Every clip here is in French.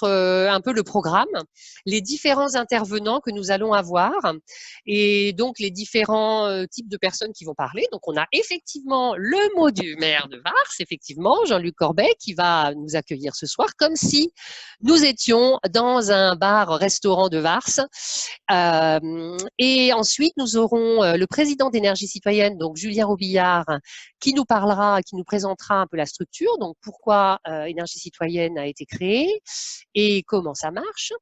un peu le programme, les différents intervenants que nous allons avoir et donc les différents types de personnes qui vont parler. Donc, on a effectivement le mot du maire de Vars, effectivement, Jean-Luc Corbet, qui va nous accueillir ce soir comme si nous étions dans un bar-restaurant de Vars. Et ensuite, nous aurons le président d'Énergie citoyenne, donc Julien Robillard, qui nous parlera, qui nous présentera un peu la structure, donc pourquoi Énergie citoyenne a été créée et comment ça marche.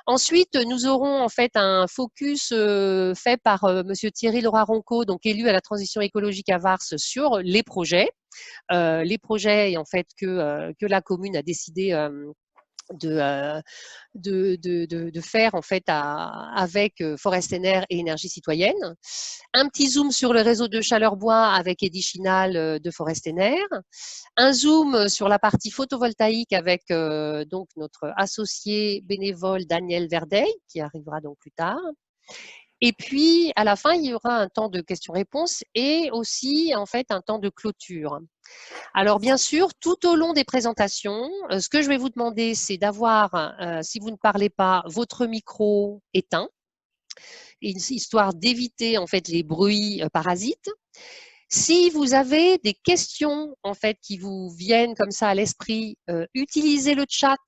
Ensuite, nous aurons en fait un focus fait par Monsieur Thierry Laura-Ronco, donc élu à la transition écologique à Vars, sur les projets en fait que la commune a décidé de faire en fait avec Forest Ener et Énergie citoyenne. Un petit zoom sur le réseau de Chaleur-Bois avec Eddy Chinal de Forest Ener. Un zoom sur la partie photovoltaïque avec donc notre associé bénévole Daniel Verdeil qui arrivera donc plus tard. Et puis, à la fin, il y aura un temps de questions-réponses et aussi, en fait, un temps de clôture. Alors, bien sûr, tout au long des présentations, ce que je vais vous demander, c'est d'avoir, si vous ne parlez pas, votre micro éteint, histoire d'éviter, en fait, les bruits parasites. Si vous avez des questions, en fait, qui vous viennent comme ça à l'esprit, utilisez le chat.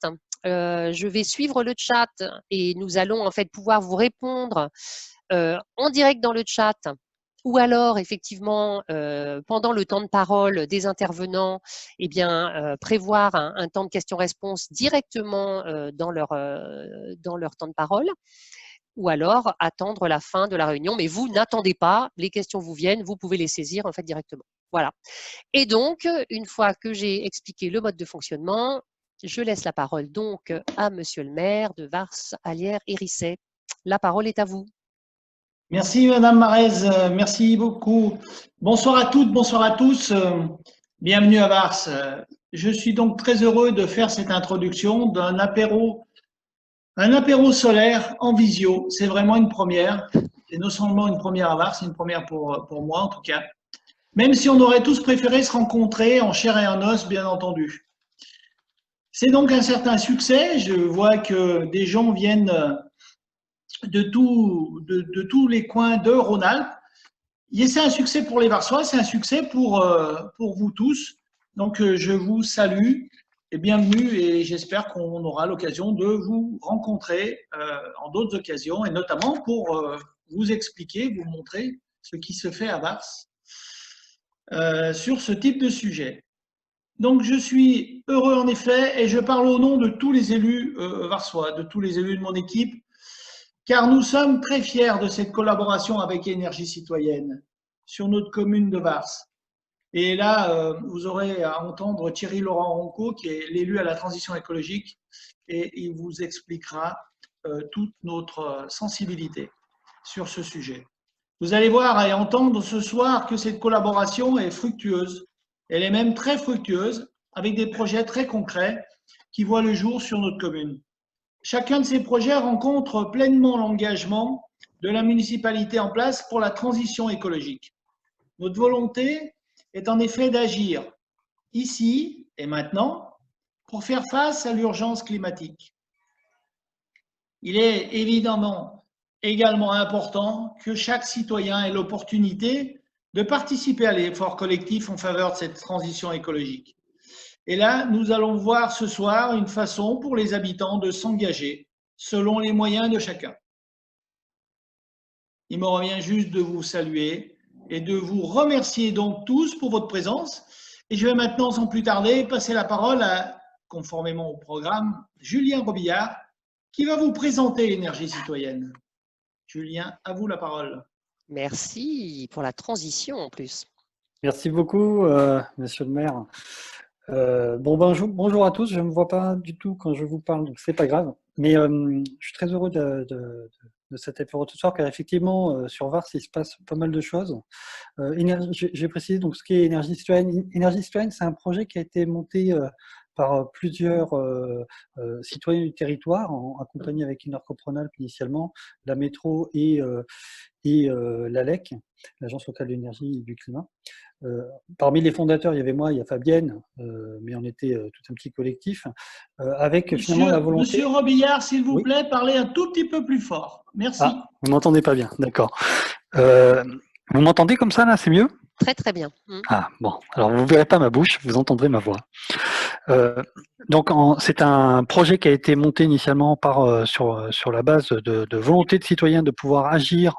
Je vais suivre le chat et nous allons, en fait, pouvoir vous répondre en direct dans le chat ou alors effectivement pendant le temps de parole des intervenants, eh bien prévoir un temps de questions-réponses directement dans leur temps de parole ou alors attendre la fin de la réunion. Mais vous n'attendez pas, les questions vous viennent, vous pouvez les saisir en fait directement. Voilà. Et donc, une fois que j'ai expliqué le mode de fonctionnement, je laisse la parole donc à Monsieur le maire de Vars, Allières et Risset. La parole est à vous. Merci Madame Marez, merci beaucoup. Bonsoir à toutes, bonsoir à tous. Bienvenue à Vars. Je suis donc très heureux de faire cette introduction d'un apéro, un apéro solaire en visio. C'est vraiment une première. C'est non seulement une première à Vars, c'est une première pour moi en tout cas. Même si on aurait tous préféré se rencontrer en chair et en os, bien entendu. C'est donc un certain succès. Je vois que des gens viennent de tous les coins de Rhône-Alpes. C'est un succès pour les Varsois, c'est un succès pour vous tous. Donc, je vous salue et bienvenue et j'espère qu'on aura l'occasion de vous rencontrer en d'autres occasions et notamment pour vous expliquer, vous montrer ce qui se fait à Vars sur ce type de sujet. Donc, je suis heureux en effet et je parle au nom de tous les élus varsois, de tous les élus de mon équipe, car nous sommes très fiers de cette collaboration avec Énergie citoyenne sur notre commune de Vars. Et là, vous aurez à entendre Thierry Laurent-Ronco, qui est l'élu à la transition écologique, et il vous expliquera toute notre sensibilité sur ce sujet. Vous allez voir et entendre ce soir que cette collaboration est fructueuse. Elle est même très fructueuse, avec des projets très concrets qui voient le jour sur notre commune. Chacun de ces projets rencontre pleinement l'engagement de la municipalité en place pour la transition écologique. Notre volonté est en effet d'agir ici et maintenant pour faire face à l'urgence climatique. Il est évidemment également important que chaque citoyen ait l'opportunité de participer à l'effort collectif en faveur de cette transition écologique. Et là, nous allons voir ce soir une façon pour les habitants de s'engager selon les moyens de chacun. Il me revient juste de vous saluer et de vous remercier donc tous pour votre présence. Et je vais maintenant, sans plus tarder, passer la parole à, conformément au programme, Julien Robillard, qui va vous présenter Énergie citoyenne. Julien, à vous la parole. Merci pour la transition en plus. Merci beaucoup, monsieur le maire. Bonjour à tous, je ne me vois pas du tout quand je vous parle, donc c'est pas grave. Mais je suis très heureux de cet apéro ce soir, car effectivement, sur Vars, il se passe pas mal de choses. J'ai précisé donc ce qu'est Énergie citoyenne. Énergie citoyenne, c'est un projet qui a été monté par plusieurs citoyens du territoire, accompagnés avec Enercopronalp initialement, la métro et l'ALEC, l'Agence locale de l'énergie et du climat. Parmi les fondateurs, il y avait moi, il y a Fabienne, mais on était tout un petit collectif, avec finalement la volonté… Monsieur Robillard, s'il vous Oui. plaît, parlez un tout petit peu plus fort. Merci. Ah, vous m'entendez pas bien, d'accord. Vous m'entendez comme ça, là, c'est mieux? Très, très bien. Ah, bon, alors vous ne verrez pas ma bouche, vous entendrez ma voix. Donc, c'est un projet qui a été monté initialement sur la base de volonté de citoyens de pouvoir agir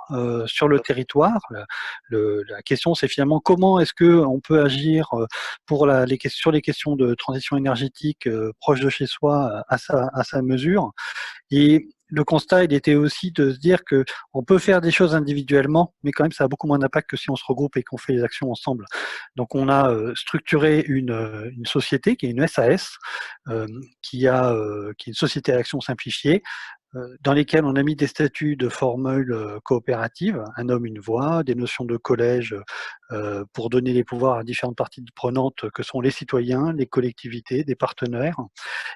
sur le territoire. La question, c'est finalement comment est-ce qu'on peut agir sur les questions de transition énergétique proche de chez soi à sa mesure. Et le constat, il était aussi de se dire que on peut faire des choses individuellement, mais quand même, ça a beaucoup moins d'impact que si on se regroupe et qu'on fait les actions ensemble. Donc, on a structuré une société qui est une SAS, qui est une société à action simplifiée, dans lesquelles on a mis des statuts de formule coopérative, un homme, une voix, des notions de collège pour donner les pouvoirs à différentes parties prenantes que sont les citoyens, les collectivités, des partenaires,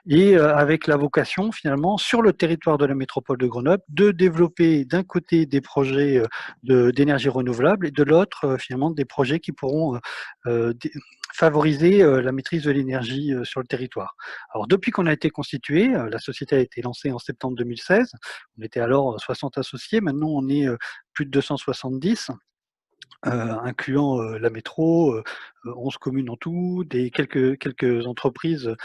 et avec la vocation finalement sur le territoire de la métropole de Grenoble de développer d'un côté des projets d'énergie renouvelable et de l'autre finalement des projets qui pourront favoriser la maîtrise de l'énergie sur le territoire. Alors depuis qu'on a été constitué, la société a été lancée en septembre 2016, on était alors 60 associés, maintenant on est plus de 270. Incluant la métro, 11 communes en tout, quelques entreprises,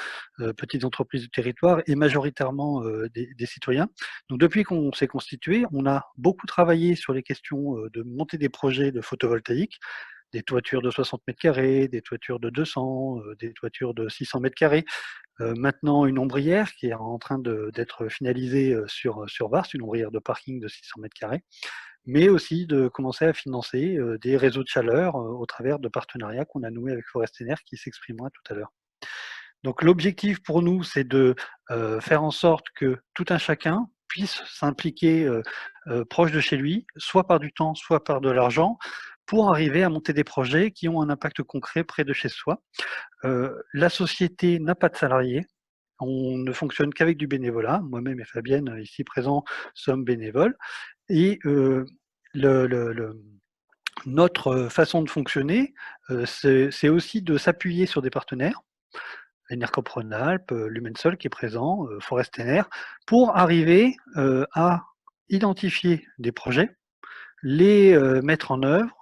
petites entreprises du territoire et majoritairement des citoyens. Donc depuis qu'on s'est constitué, on a beaucoup travaillé sur les questions de monter des projets de photovoltaïque, des toitures de 60 mètres carrés, des toitures de 200, des toitures de 600 mètres carrés. Maintenant, une ombrière qui est en train d'être finalisée sur Vars, une ombrière de parking de 600 mètres carrés, mais aussi de commencer à financer des réseaux de chaleur au travers de partenariats qu'on a noués avec Forestener qui s'exprimera tout à l'heure. Donc l'objectif pour nous, c'est de faire en sorte que tout un chacun puisse s'impliquer proche de chez lui, soit par du temps, soit par de l'argent, pour arriver à monter des projets qui ont un impact concret près de chez soi. La société n'a pas de salariés. On ne fonctionne qu'avec du bénévolat. Moi-même et Fabienne, ici présents, sommes bénévoles. Et notre façon de fonctionner, c'est aussi de s'appuyer sur des partenaires, Enercopronalp, Lumensol qui est présent, Forestener, pour arriver à identifier des projets, les mettre en œuvre,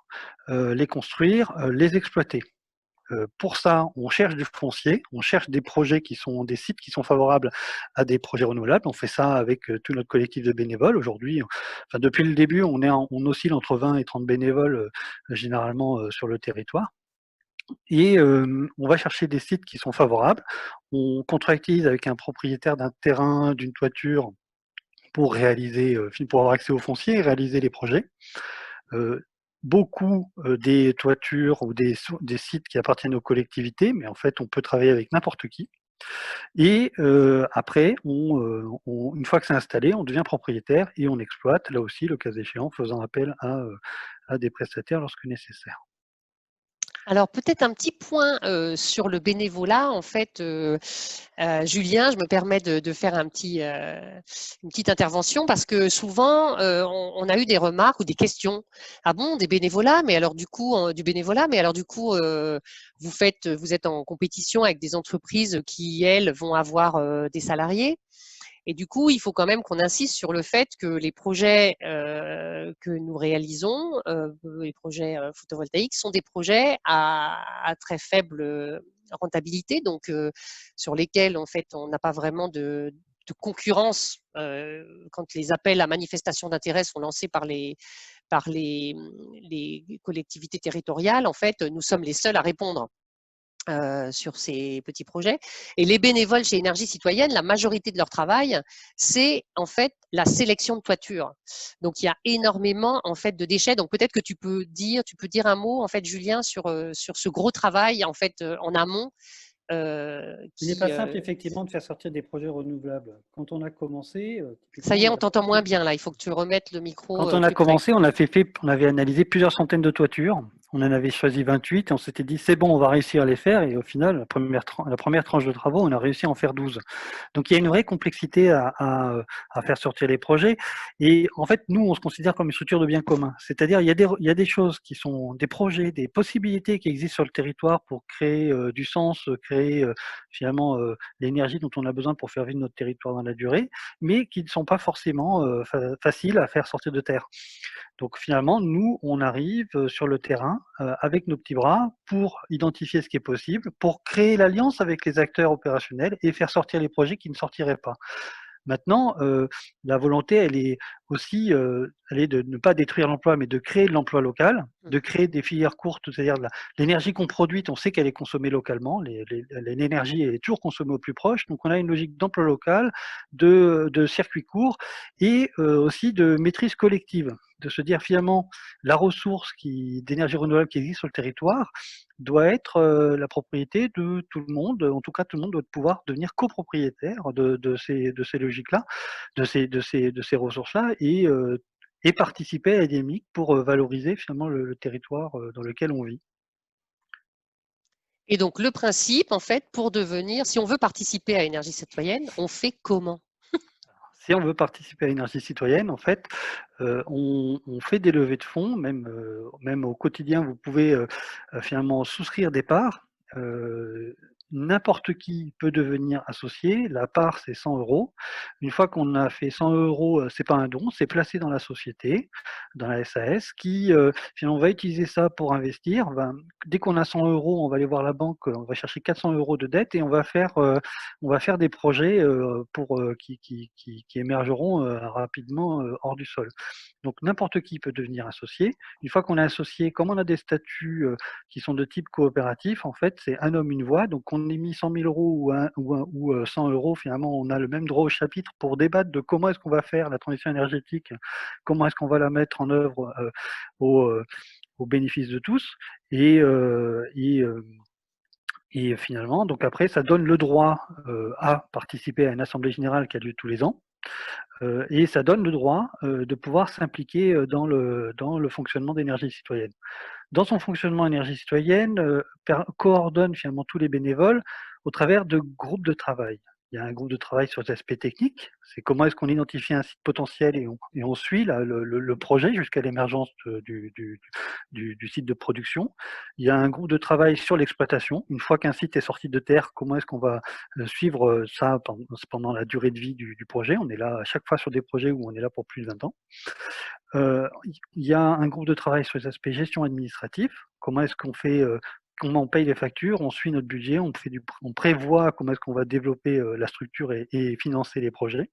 les construire, les exploiter. Pour ça, on cherche du foncier, on cherche des projets qui sont des sites qui sont favorables à des projets renouvelables. On fait ça avec tout notre collectif de bénévoles. Aujourd'hui, enfin, depuis le début, on oscille entre 20 et 30 bénévoles généralement sur le territoire. Et on va chercher des sites qui sont favorables. On contractualise avec un propriétaire d'un terrain, d'une toiture pour avoir accès au foncier et réaliser les projets. Beaucoup des toitures ou des sites qui appartiennent aux collectivités, mais en fait, on peut travailler avec n'importe qui. Et après, une fois que c'est installé, on devient propriétaire et on exploite, là aussi, le cas échéant, faisant appel à des prestataires lorsque nécessaire. Alors peut-être un petit point sur le bénévolat. En fait, Julien, je me permets de faire une petite intervention parce que souvent on a eu des remarques ou des questions. Ah bon, des bénévolats, mais alors du coup du bénévolat, mais alors du coup vous êtes en compétition avec des entreprises qui elles vont avoir des salariés. Et du coup, il faut quand même qu'on insiste sur le fait que les projets que nous réalisons, les projets photovoltaïques, sont des projets à très faible rentabilité, donc sur lesquels en fait on n'a pas vraiment de concurrence quand les appels à manifestation d'intérêt sont lancés par les collectivités territoriales. En fait, nous sommes les seuls à répondre sur ces petits projets. Et les bénévoles chez Énergie Citoyenne, la majorité de leur travail, c'est en fait la sélection de toitures. Donc il y a énormément en fait de déchets. Donc peut-être que tu peux dire un mot en fait, Julien, sur ce gros travail en fait en amont Il n'est pas simple, effectivement, de faire sortir des projets renouvelables. Quand on a commencé, Ça y est, typiquement, on t'entend moins bien là. Il faut que tu remettes le micro quand on a plus près. commencé, on avait analysé plusieurs centaines de toitures. On en avait choisi 28 et on s'était dit, c'est bon, on va réussir à les faire. Et au final, la première tranche de travaux, on a réussi à en faire 12. Donc il y a une vraie complexité à faire sortir les projets. Et en fait, nous, on se considère comme une structure de bien commun. C'est-à-dire, il y a des choses qui sont des projets, des possibilités qui existent sur le territoire pour créer du sens, créer finalement l'énergie dont on a besoin pour faire vivre notre territoire dans la durée, mais qui ne sont pas forcément faciles à faire sortir de terre. Donc finalement, nous, on arrive sur le terrain avec nos petits bras pour identifier ce qui est possible, pour créer l'alliance avec les acteurs opérationnels et faire sortir les projets qui ne sortiraient pas. Maintenant, la volonté, elle est aussi elle est de ne pas détruire l'emploi, mais de créer de l'emploi local, de créer des filières courtes, c'est-à-dire l'énergie qu'on produit, on sait qu'elle est consommée localement, l'énergie est toujours consommée au plus proche, donc on a une logique d'emploi local, de circuits courts et aussi de maîtrise collective, de se dire finalement la ressource d'énergie renouvelable qui existe sur le territoire doit être la propriété de tout le monde. En tout cas, tout le monde doit pouvoir devenir copropriétaire de ces logiques-là, de ces ressources-là, et participer à la dynamique pour valoriser finalement le territoire dans lequel on vit. Et donc, le principe, en fait, pour devenir, si on veut participer à Énergie citoyenne, on fait comment? Si on veut participer à Énergie citoyenne, en fait, on fait des levées de fonds, même au quotidien, vous pouvez finalement souscrire des parts. N'importe qui peut devenir associé. La part, c'est 100 euros. Une fois qu'on a fait 100 euros, c'est pas un don, c'est placé dans la société, dans la SAS, qui finalement va utiliser ça pour investir. Dès qu'on a 100 euros, on va aller voir la banque, on va chercher 400 euros de dette et on va faire des projets qui émergeront rapidement hors du sol. Donc n'importe qui peut devenir associé. Une fois qu'on est associé, comme on a des statuts qui sont de type coopératif, en fait, c'est un homme, une voix. Donc on ait mis 100 000 euros ou 100 euros, finalement, on a le même droit au chapitre pour débattre de comment est-ce qu'on va faire la transition énergétique, comment est-ce qu'on va la mettre en œuvre au bénéfice de tous. Et finalement, donc après, ça donne le droit à participer à une assemblée générale qui a lieu tous les ans. Et ça donne le droit de pouvoir s'impliquer dans le fonctionnement d'énergie citoyenne. Dans son fonctionnement énergie citoyenne, coordonne finalement tous les bénévoles au travers de groupes de travail. Il y a un groupe de travail sur les aspects techniques, c'est comment est-ce qu'on identifie un site potentiel et on suit le projet jusqu'à l'émergence du site de production. Il y a un groupe de travail sur l'exploitation. Une fois qu'un site est sorti de terre, comment est-ce qu'on va suivre ça pendant la durée de vie du projet. On est là à chaque fois sur des projets où on est là pour plus de 20 ans. Il y a un groupe de travail sur les aspects gestion administrative. Comment est-ce qu'on fait comment on paye les factures, on suit notre budget, on prévoit comment est-ce qu'on va développer la structure et financer les projets.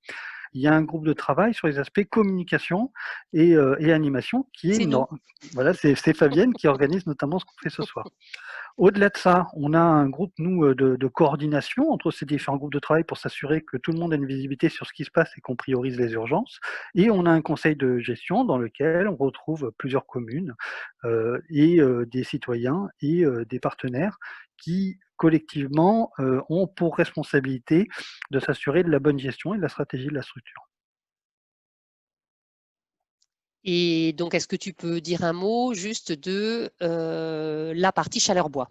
Il y a un groupe de travail sur les aspects communication et animation qui est voilà, c'est Fabienne qui organise notamment ce qu'on fait ce soir. Au-delà de ça, on a un groupe, nous, de coordination entre ces différents groupes de travail pour s'assurer que tout le monde a une visibilité sur ce qui se passe et qu'on priorise les urgences. Et on a un conseil de gestion dans lequel on retrouve plusieurs communes et des citoyens et des partenaires qui, collectivement, ont pour responsabilité de s'assurer de la bonne gestion et de la stratégie de la structure. Et donc, est-ce que tu peux dire un mot juste de la partie chaleur bois?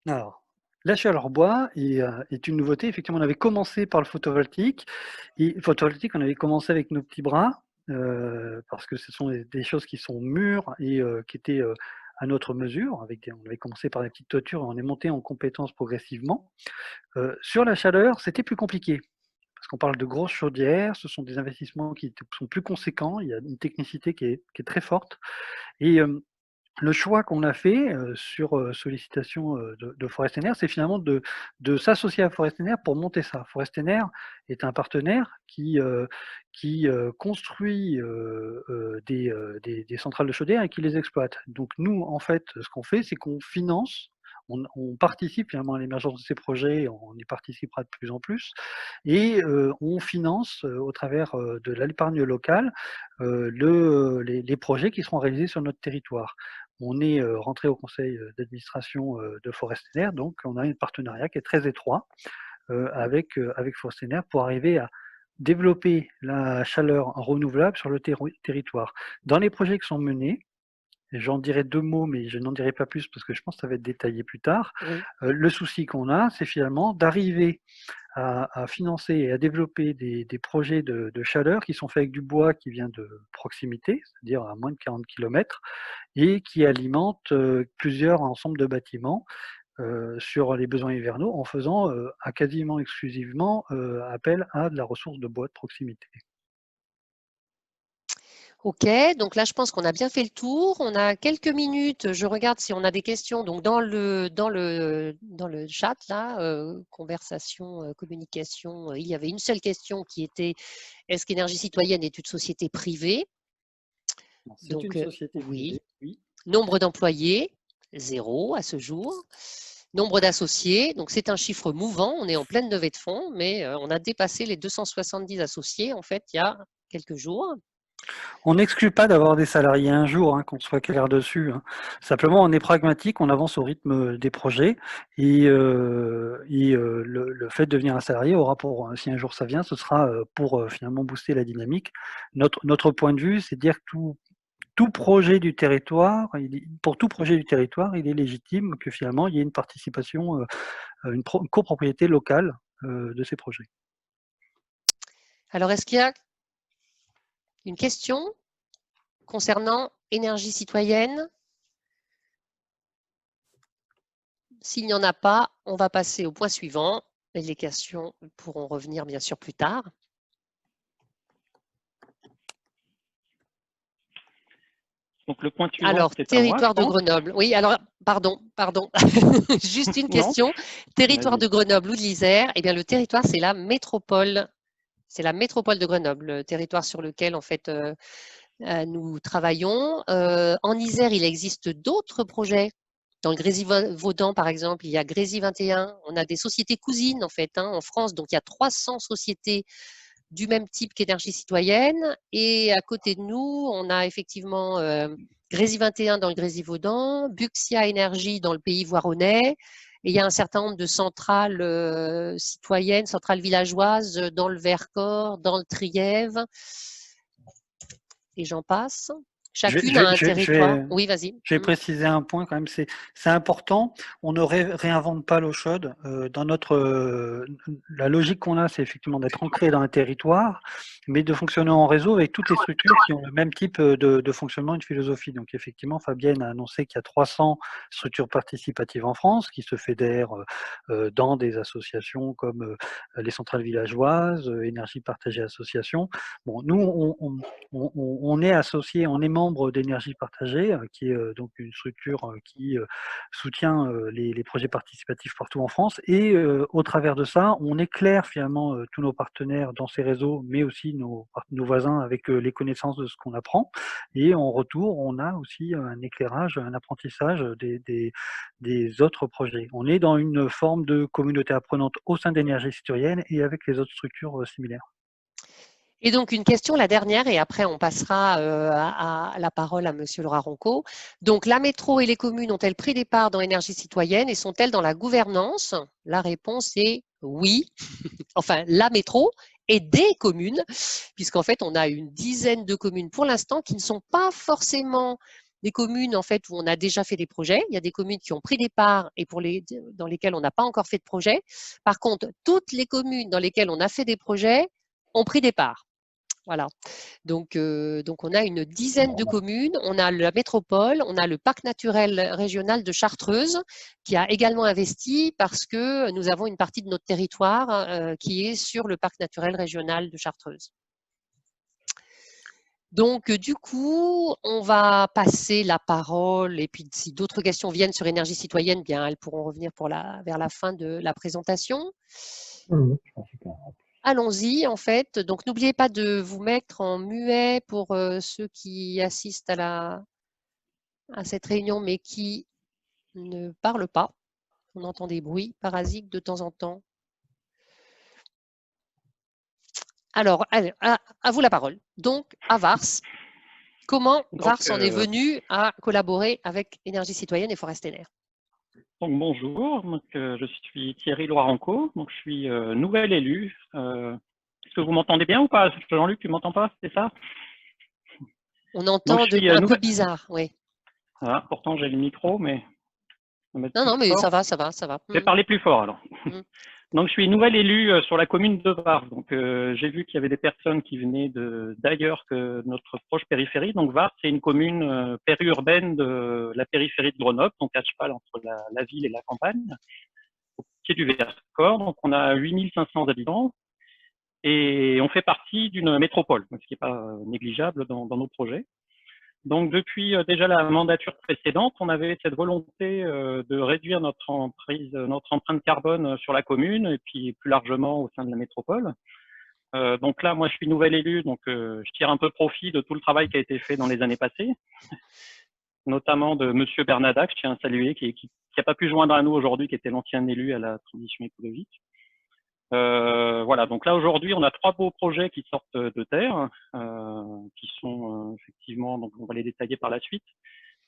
Alors, la chaleur bois est une nouveauté. Effectivement, on avait commencé par le photovoltaïque. Et photovoltaïque, on avait commencé avec nos petits bras, parce que ce sont des choses qui sont mûres et qui étaient à notre mesure. On avait commencé par des petites toitures et on est monté en compétences progressivement. Sur la chaleur, c'était plus compliqué. Parce qu'on parle de grosses chaudières, ce sont des investissements qui sont plus conséquents, il y a une technicité qui est très forte. Et le choix qu'on a fait sur sollicitation de Forestener, c'est finalement de s'associer à Forestener pour monter ça. Forestener est un partenaire qui construit des centrales de chaudière et qui les exploite. Donc nous, en fait, ce qu'on fait, c'est qu'on finance, on participe finalement à l'émergence de ces projets, on y participera de plus en plus, et on finance au travers de l'épargne locale les projets qui seront réalisés sur notre territoire. on est rentré au conseil d'administration de Forestener, donc on a un partenariat qui est très étroit avec Forestener pour arriver à développer la chaleur renouvelable sur le territoire. Dans les projets qui sont menés, j'en dirai 2 mots, mais je n'en dirai pas plus parce que je pense que ça va être détaillé plus tard. Oui. Le souci qu'on a, c'est finalement d'arriver à financer et à développer des projets de chaleur qui sont faits avec du bois qui vient de proximité, c'est-à-dire à moins de 40 km, et qui alimentent plusieurs ensembles de bâtiments sur les besoins hivernaux en faisant quasiment exclusivement appel à de la ressource de bois de proximité. Ok, donc là, je pense qu'on a bien fait le tour. On a quelques minutes. Je regarde si on a des questions. Donc, dans le chat, là, conversation, communication, il y avait une seule question qui était est-ce qu'Énergie Citoyenne est une société privée? C'est une société privée, oui. Nombre d'employés, 0 à ce jour. Nombre d'associés, donc c'est un chiffre mouvant. On est en pleine levée de fonds, mais on a dépassé les 270 associés, en fait, il y a quelques jours. On n'exclut pas d'avoir des salariés un jour, qu'on soit clair dessus. Simplement, on est pragmatique, on avance au rythme des projets et le fait de devenir un salarié aura pour, si un jour ça vient, ce sera pour finalement booster la dynamique. Notre point de vue, c'est de dire que tout projet du territoire, pour tout projet du territoire, il est légitime que finalement il y ait une participation, une copropriété locale de ces projets. Alors, est-ce qu'il y a une question concernant Énergie Citoyenne? S'il n'y en a pas, on va passer au point suivant. Et les questions pourront revenir bien sûr plus tard. Donc le point suivant, alors, territoire de Grenoble. Oui, alors, pardon. Juste une question. Territoire de Grenoble ou de l'Isère? Eh bien, le territoire, c'est la métropole. C'est la métropole de Grenoble, le territoire sur lequel, en fait, nous travaillons. En Isère, il existe d'autres projets. Dans le Grésivaudan, par exemple, il y a Grésy 21. On a des sociétés cousines, en fait, en France. Donc, il y a 300 sociétés du même type qu'Énergie Citoyenne. Et à côté de nous, on a effectivement Grésy 21 dans le Grésivaudan, Buxia Énergie dans le pays voironnais. Et il y a un certain nombre de centrales citoyennes, centrales villageoises dans le Vercors, dans le Trièves. Et j'en passe. Chacune a un territoire. Oui, vas-y. Je vais préciser un point quand même, c'est important. On ne réinvente pas l'eau chaude. La logique qu'on a, c'est effectivement d'être ancré dans un territoire, mais de fonctionner en réseau avec toutes les structures qui ont le même type de fonctionnement et de philosophie. Donc effectivement, Fabienne a annoncé qu'il y a 300 structures participatives en France qui se fédèrent dans des associations comme les centrales villageoises, Énergie Partagée Association. Bon, nous, on est associé, on est membre d'Énergie Partagée, qui est donc une structure qui soutient les projets participatifs partout en France. Et au travers de ça, on éclaire finalement tous nos partenaires dans ces réseaux, mais aussi nos voisins avec les connaissances de ce qu'on apprend. Et en retour, on a aussi un éclairage, un apprentissage des autres projets. On est dans une forme de communauté apprenante au sein d'Énergie Citoyenne et avec les autres structures similaires. Et donc, une question, la dernière, et après, on passera à la parole à Monsieur Laura Ronco. Donc, la métro et les communes ont-elles pris des parts dans Énergie Citoyenne et sont-elles dans la gouvernance? La réponse est oui. Enfin, la métro et des communes, puisqu'en fait, on a une dizaine de communes pour l'instant qui ne sont pas forcément des communes en fait, où on a déjà fait des projets. Il y a des communes qui ont pris des parts et dans lesquelles on n'a pas encore fait de projet. Par contre, toutes les communes dans lesquelles on a fait des projets ont pris des parts. Voilà. Donc, on a une dizaine de communes. On a la métropole, on a le parc naturel régional de Chartreuse qui a également investi parce que nous avons une partie de notre territoire qui est sur le parc naturel régional de Chartreuse. Donc, du coup, on va passer la parole et puis si d'autres questions viennent sur Énergie Citoyenne, bien, elles pourront revenir vers la fin de la présentation. Allons-y, en fait. Donc, n'oubliez pas de vous mettre en muet pour ceux qui assistent à cette réunion, mais qui ne parlent pas. On entend des bruits parasites de temps en temps. Alors, allez, à vous la parole. Donc, Avars, Comment Donc, VARS en est venu à collaborer avec Énergie Citoyenne et Forestener? donc bonjour, donc, je suis Thierry Loiranco, donc je suis nouvel élu. Est-ce que vous m'entendez bien ou pas? Jean-Luc, tu m'entends pas, c'est ça? On Donc entend je suis un peu bizarre, oui. Voilà, pourtant j'ai le micro, mais on va mettre Non, plus non, mais fort. ça va, ça va, ça va. Je vais parler plus fort alors. Mm. Donc je suis nouvel élu sur la commune de Vars. Donc j'ai vu qu'il y avait des personnes qui venaient d'ailleurs que notre proche périphérie. Donc Vars, c'est une commune périurbaine de la périphérie de Grenoble, donc à cheval entre la ville et la campagne, au pied du Vercors. Donc on a 8500 habitants et on fait partie d'une métropole, ce qui n'est pas négligeable dans nos projets. Donc depuis déjà la mandature précédente, on avait cette volonté de réduire notre empreinte carbone sur la commune et puis plus largement au sein de la métropole. Donc là, moi, je suis nouvel élu, donc je tire un peu profit de tout le travail qui a été fait dans les années passées, notamment de Monsieur Bernadac, je tiens à saluer, qui n'a pas pu joindre à nous aujourd'hui, qui était l'ancien élu à la transition écologique. Voilà, donc là aujourd'hui, on a 3 beaux projets qui sortent de terre, qui sont effectivement, donc on va les détailler par la suite,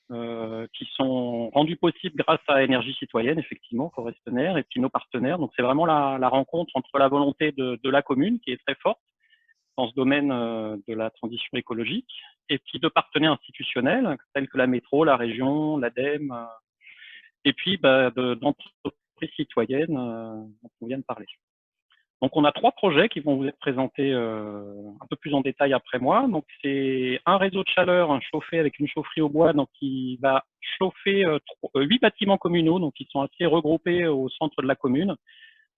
qui sont rendus possibles grâce à Énergie Citoyenne, effectivement, Forestener, et puis nos partenaires. Donc c'est vraiment la rencontre entre la volonté de la commune, qui est très forte dans ce domaine de la transition écologique, et puis de partenaires institutionnels, tels que la métro, la région, l'ADEME, et puis d'entreprises citoyennes dont on vient de parler. Donc, on a 3 projets qui vont vous être présentés un peu plus en détail après moi. Donc, c'est un réseau de chaleur chauffé avec une chaufferie au bois, donc qui va chauffer 8 bâtiments communaux, donc qui sont assez regroupés au centre de la commune.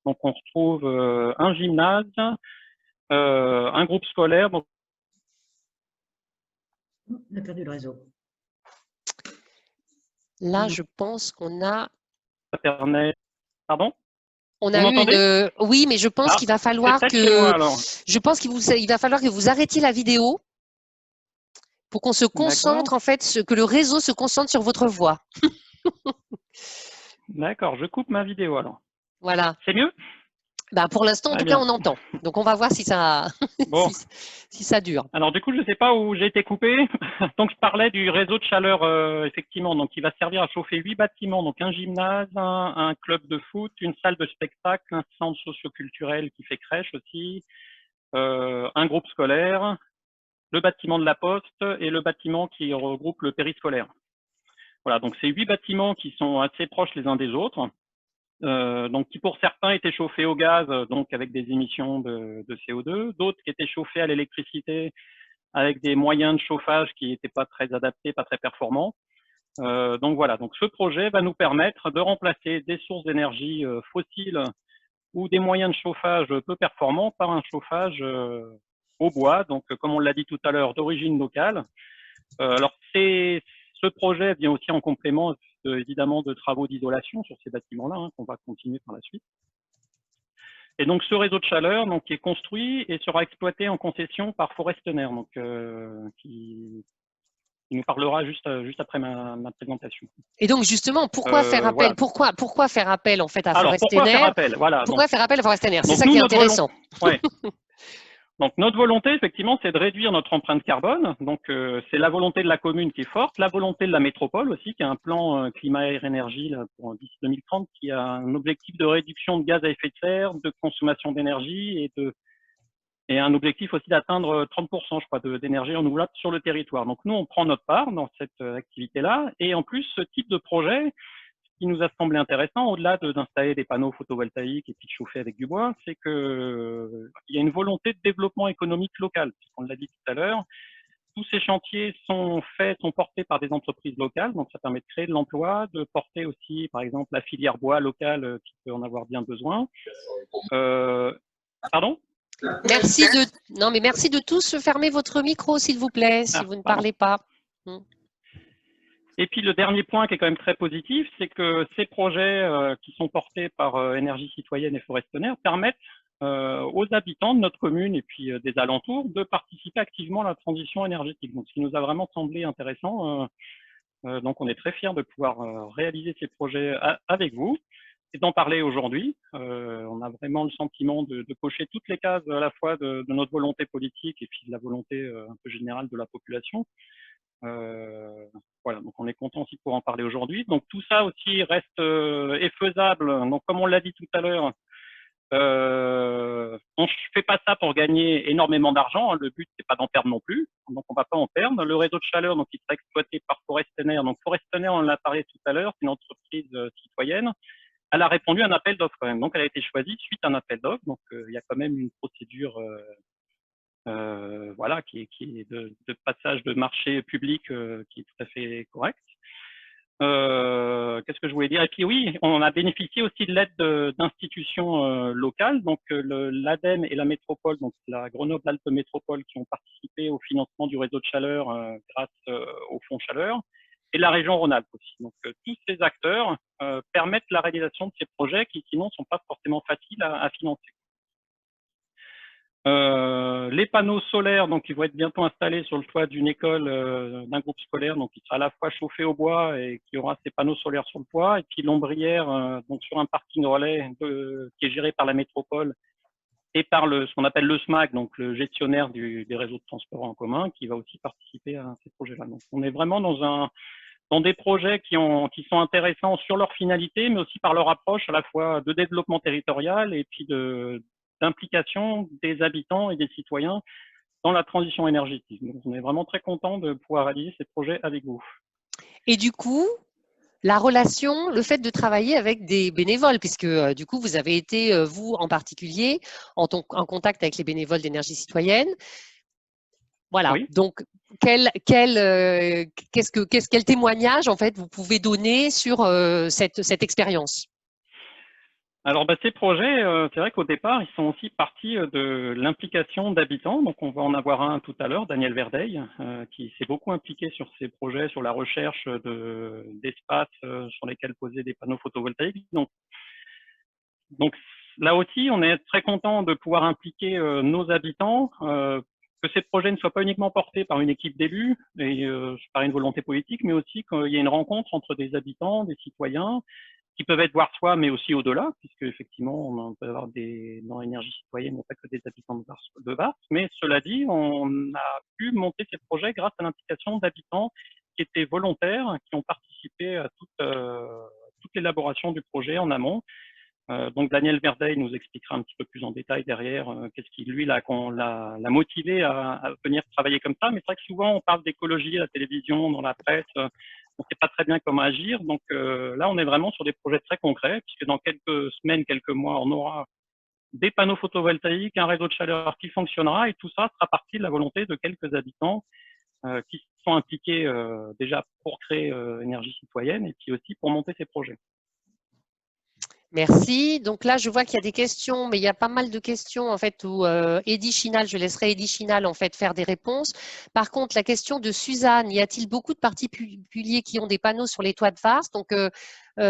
Donc, on retrouve un gymnase, un groupe scolaire. Donc, on a perdu le réseau. Là, je pense qu'on a. Pardon? On a eu Oui, mais je pense qu'il va falloir que. Je pense il va falloir que vous arrêtiez la vidéo pour qu'on se concentre, en fait, que le réseau se concentre sur votre voix. D'accord, je coupe ma vidéo alors. Voilà. C'est mieux? Bah, pour l'instant, en tout cas, on entend. Donc, on va voir si ça, bon. si ça dure. Alors, du coup, je ne sais pas où j'ai été coupé. Donc, je parlais du réseau de chaleur, effectivement, donc qui va servir à chauffer 8 bâtiments. Donc, un gymnase, un club de foot, une salle de spectacle, un centre socioculturel qui fait crèche aussi, un groupe scolaire, le bâtiment de la Poste et le bâtiment qui regroupe le périscolaire. Voilà, donc c'est 8 bâtiments qui sont assez proches les uns des autres. Donc qui pour certains étaient chauffés au gaz, donc avec des émissions de CO2, d'autres qui étaient chauffés à l'électricité avec des moyens de chauffage qui n'étaient pas très adaptés, pas très performants. Donc voilà, donc ce projet va nous permettre de remplacer des sources d'énergie fossiles ou des moyens de chauffage peu performants par un chauffage au bois, donc comme on l'a dit tout à l'heure, d'origine locale. Alors ce projet vient aussi en complément évidemment de travaux d'isolation sur ces bâtiments-là, qu'on va continuer par la suite. Et donc ce réseau de chaleur est construit et sera exploité en concession par Forestener, donc qui nous parlera juste après ma présentation. Et donc justement, pourquoi faire appel, voilà. pourquoi faire appel en fait à Forestener? Pourquoi faire appel, voilà. Pourquoi faire appel à Forestener? C'est ça qui est intéressant. Ouais. Donc notre volonté, effectivement, c'est de réduire notre empreinte carbone. Donc c'est la volonté de la commune qui est forte, la volonté de la métropole aussi, qui a un plan climat-air-énergie pour d'ici 2030, qui a un objectif de réduction de gaz à effet de serre, de consommation d'énergie et un objectif aussi d'atteindre 30%, je crois, d'énergie renouvelable sur le territoire. Donc nous, on prend notre part dans cette activité-là. Et en plus, ce type de projet, qui nous a semblé intéressant, au-delà d'installer des panneaux photovoltaïques et puis de chauffer avec du bois, c'est que il y a une volonté de développement économique local. On l'a dit tout à l'heure, tous ces chantiers sont portés par des entreprises locales, donc ça permet de créer de l'emploi, de porter aussi, par exemple, la filière bois locale qui peut en avoir bien besoin. Pardon? Merci de tous fermer votre micro, s'il vous plaît, si vous ne parlez pas. Et puis le dernier point qui est quand même très positif, c'est que ces projets qui sont portés par Énergie Citoyenne et Forestener permettent aux habitants de notre commune et puis des alentours de participer activement à la transition énergétique. Donc, ce qui nous a vraiment semblé intéressant. Donc, on est très fiers de pouvoir réaliser ces projets avec vous et d'en parler aujourd'hui. On a vraiment le sentiment de cocher toutes les cases à la fois de notre volonté politique et puis de la volonté un peu générale de la population. Voilà, donc on est content aussi de pouvoir en parler aujourd'hui. Donc tout ça aussi reste est faisable. Donc comme on l'a dit tout à l'heure, on ne fait pas ça pour gagner énormément d'argent. Le but, c'est pas d'en perdre non plus. Donc, on va pas en perdre. Le réseau de chaleur, donc, il sera exploité par Forestener. Donc, Forestener, on en a parlé tout à l'heure, c'est une entreprise citoyenne. Elle a répondu à un appel d'offres quand même. Donc, elle a été choisie suite à un appel d'offres. Donc, il y a quand même une procédure, voilà, qui est de passage de marché public qui est tout à fait correcte. Qu'est-ce que je voulais dire? Et puis oui, on a bénéficié aussi de l'aide d'institutions locales, donc l'ADEME et la métropole, donc la Grenoble-Alpes Métropole, qui ont participé au financement du réseau de chaleur grâce au fonds chaleur, et la région Rhône-Alpes aussi. Donc tous ces acteurs permettent la réalisation de ces projets qui sinon ne sont pas forcément faciles à financer. Les panneaux solaires, donc ils vont être bientôt installés sur le toit d'une école, d'un groupe scolaire, donc il sera à la fois chauffé au bois et qui aura ses panneaux solaires sur le toit, et puis l'ombrière, donc sur un parking relais qui est géré par la métropole et par ce qu'on appelle le SMAC, donc le gestionnaire des réseaux de transport en commun, qui va aussi participer à ces projets-là. Donc on est vraiment dans des projets qui sont intéressants sur leur finalité, mais aussi par leur approche à la fois de développement territorial et puis d'implication des habitants et des citoyens dans la transition énergétique. Donc, on est vraiment très content de pouvoir réaliser ces projets avec vous. Et du coup, la relation, le fait de travailler avec des bénévoles, puisque du coup, vous avez été, vous en particulier, en contact avec les bénévoles d'énergie citoyenne. Voilà, oui. Donc quel témoignage en fait vous pouvez donner sur cette expérience? Alors, ces projets, c'est vrai qu'au départ, ils sont aussi partis de l'implication d'habitants. Donc, on va en avoir un tout à l'heure, Daniel Verdeil, qui s'est beaucoup impliqué sur ces projets, sur la recherche d'espaces sur lesquels poser des panneaux photovoltaïques. Donc, là aussi, on est très content de pouvoir impliquer nos habitants, que ces projets ne soient pas uniquement portés par une équipe d'élus et par une volonté politique, mais aussi qu'il y ait une rencontre entre des habitants, des citoyens, qui peuvent être voir soi, mais aussi au-delà, puisque effectivement, on peut avoir dans l'énergie citoyenne, non pas que des habitants de Vars. Mais cela dit, on a pu monter ces projets grâce à l'implication d'habitants qui étaient volontaires, qui ont participé à toute l'élaboration du projet en amont. Donc Daniel Verdeil nous expliquera un petit peu plus en détail derrière qu'est-ce qui lui l'a motivé à venir travailler comme ça. Mais c'est vrai que souvent on parle d'écologie à la télévision, dans la presse, on ne sait pas très bien comment agir. Donc là on est vraiment sur des projets très concrets, puisque dans quelques semaines, quelques mois, on aura des panneaux photovoltaïques, un réseau de chaleur qui fonctionnera, et tout ça sera parti de la volonté de quelques habitants qui sont impliqués déjà pour créer énergie citoyenne et puis aussi pour monter ces projets. Merci. Donc là, je vois qu'il y a des questions, mais il y a pas mal de questions en fait où Eddy Chinal, je laisserai Eddy Chinal en fait faire des réponses. Par contre, la question de Suzanne, y a-t-il beaucoup de particuliers qui ont des panneaux sur les toits de Vars? Donc,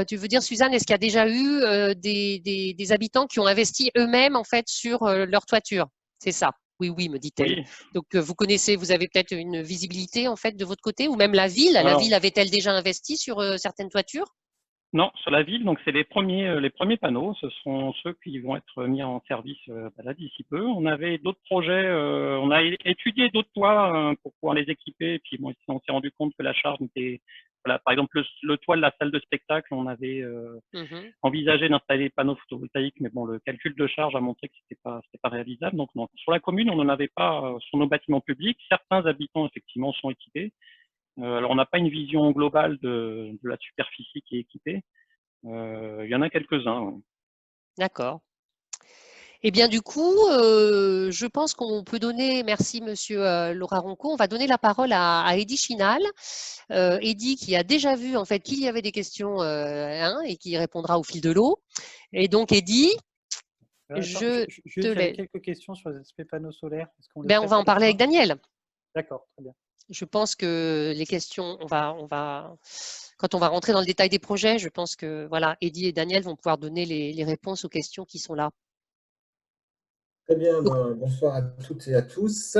tu veux dire, Suzanne, est-ce qu'il y a déjà eu des habitants qui ont investi eux-mêmes en fait sur leur toiture? C'est ça? Oui, oui, me dit-elle. Oui. Donc, vous avez peut-être une visibilité en fait de votre côté, ou même la ville. La ville avait-elle déjà investi sur certaines toitures? Non, sur la ville, donc c'est les premiers panneaux. Ce sont ceux qui vont être mis en service là d'ici peu. On avait d'autres projets, on a étudié d'autres toits pour pouvoir les équiper. Et puis bon, on s'est rendu compte que la charge était, voilà, par exemple le toit de la salle de spectacle, on avait envisagé d'installer des panneaux photovoltaïques, mais bon, le calcul de charge a montré que c'était pas réalisable. Donc non, sur la commune, on n'en avait pas sur nos bâtiments publics. Certains habitants effectivement sont équipés. Alors, on n'a pas une vision globale de la superficie qui est équipée. Il y en a quelques-uns. Ouais. D'accord. Eh bien, du coup, je pense qu'on peut donner, merci Monsieur Laura Ronco, on va donner la parole à Eddy Chinal. Eddy qui a déjà vu en fait qu'il y avait des questions et qui répondra au fil de l'eau. Et donc, Eddy, j'avais quelques questions sur les aspects panneaux solaires. On va en parler avec Daniel. D'accord, très bien. Je pense que les questions, quand on va rentrer dans le détail des projets, je pense que voilà, Eddy et Daniel vont pouvoir donner les réponses aux questions qui sont là. Très bien, bonsoir à toutes et à tous.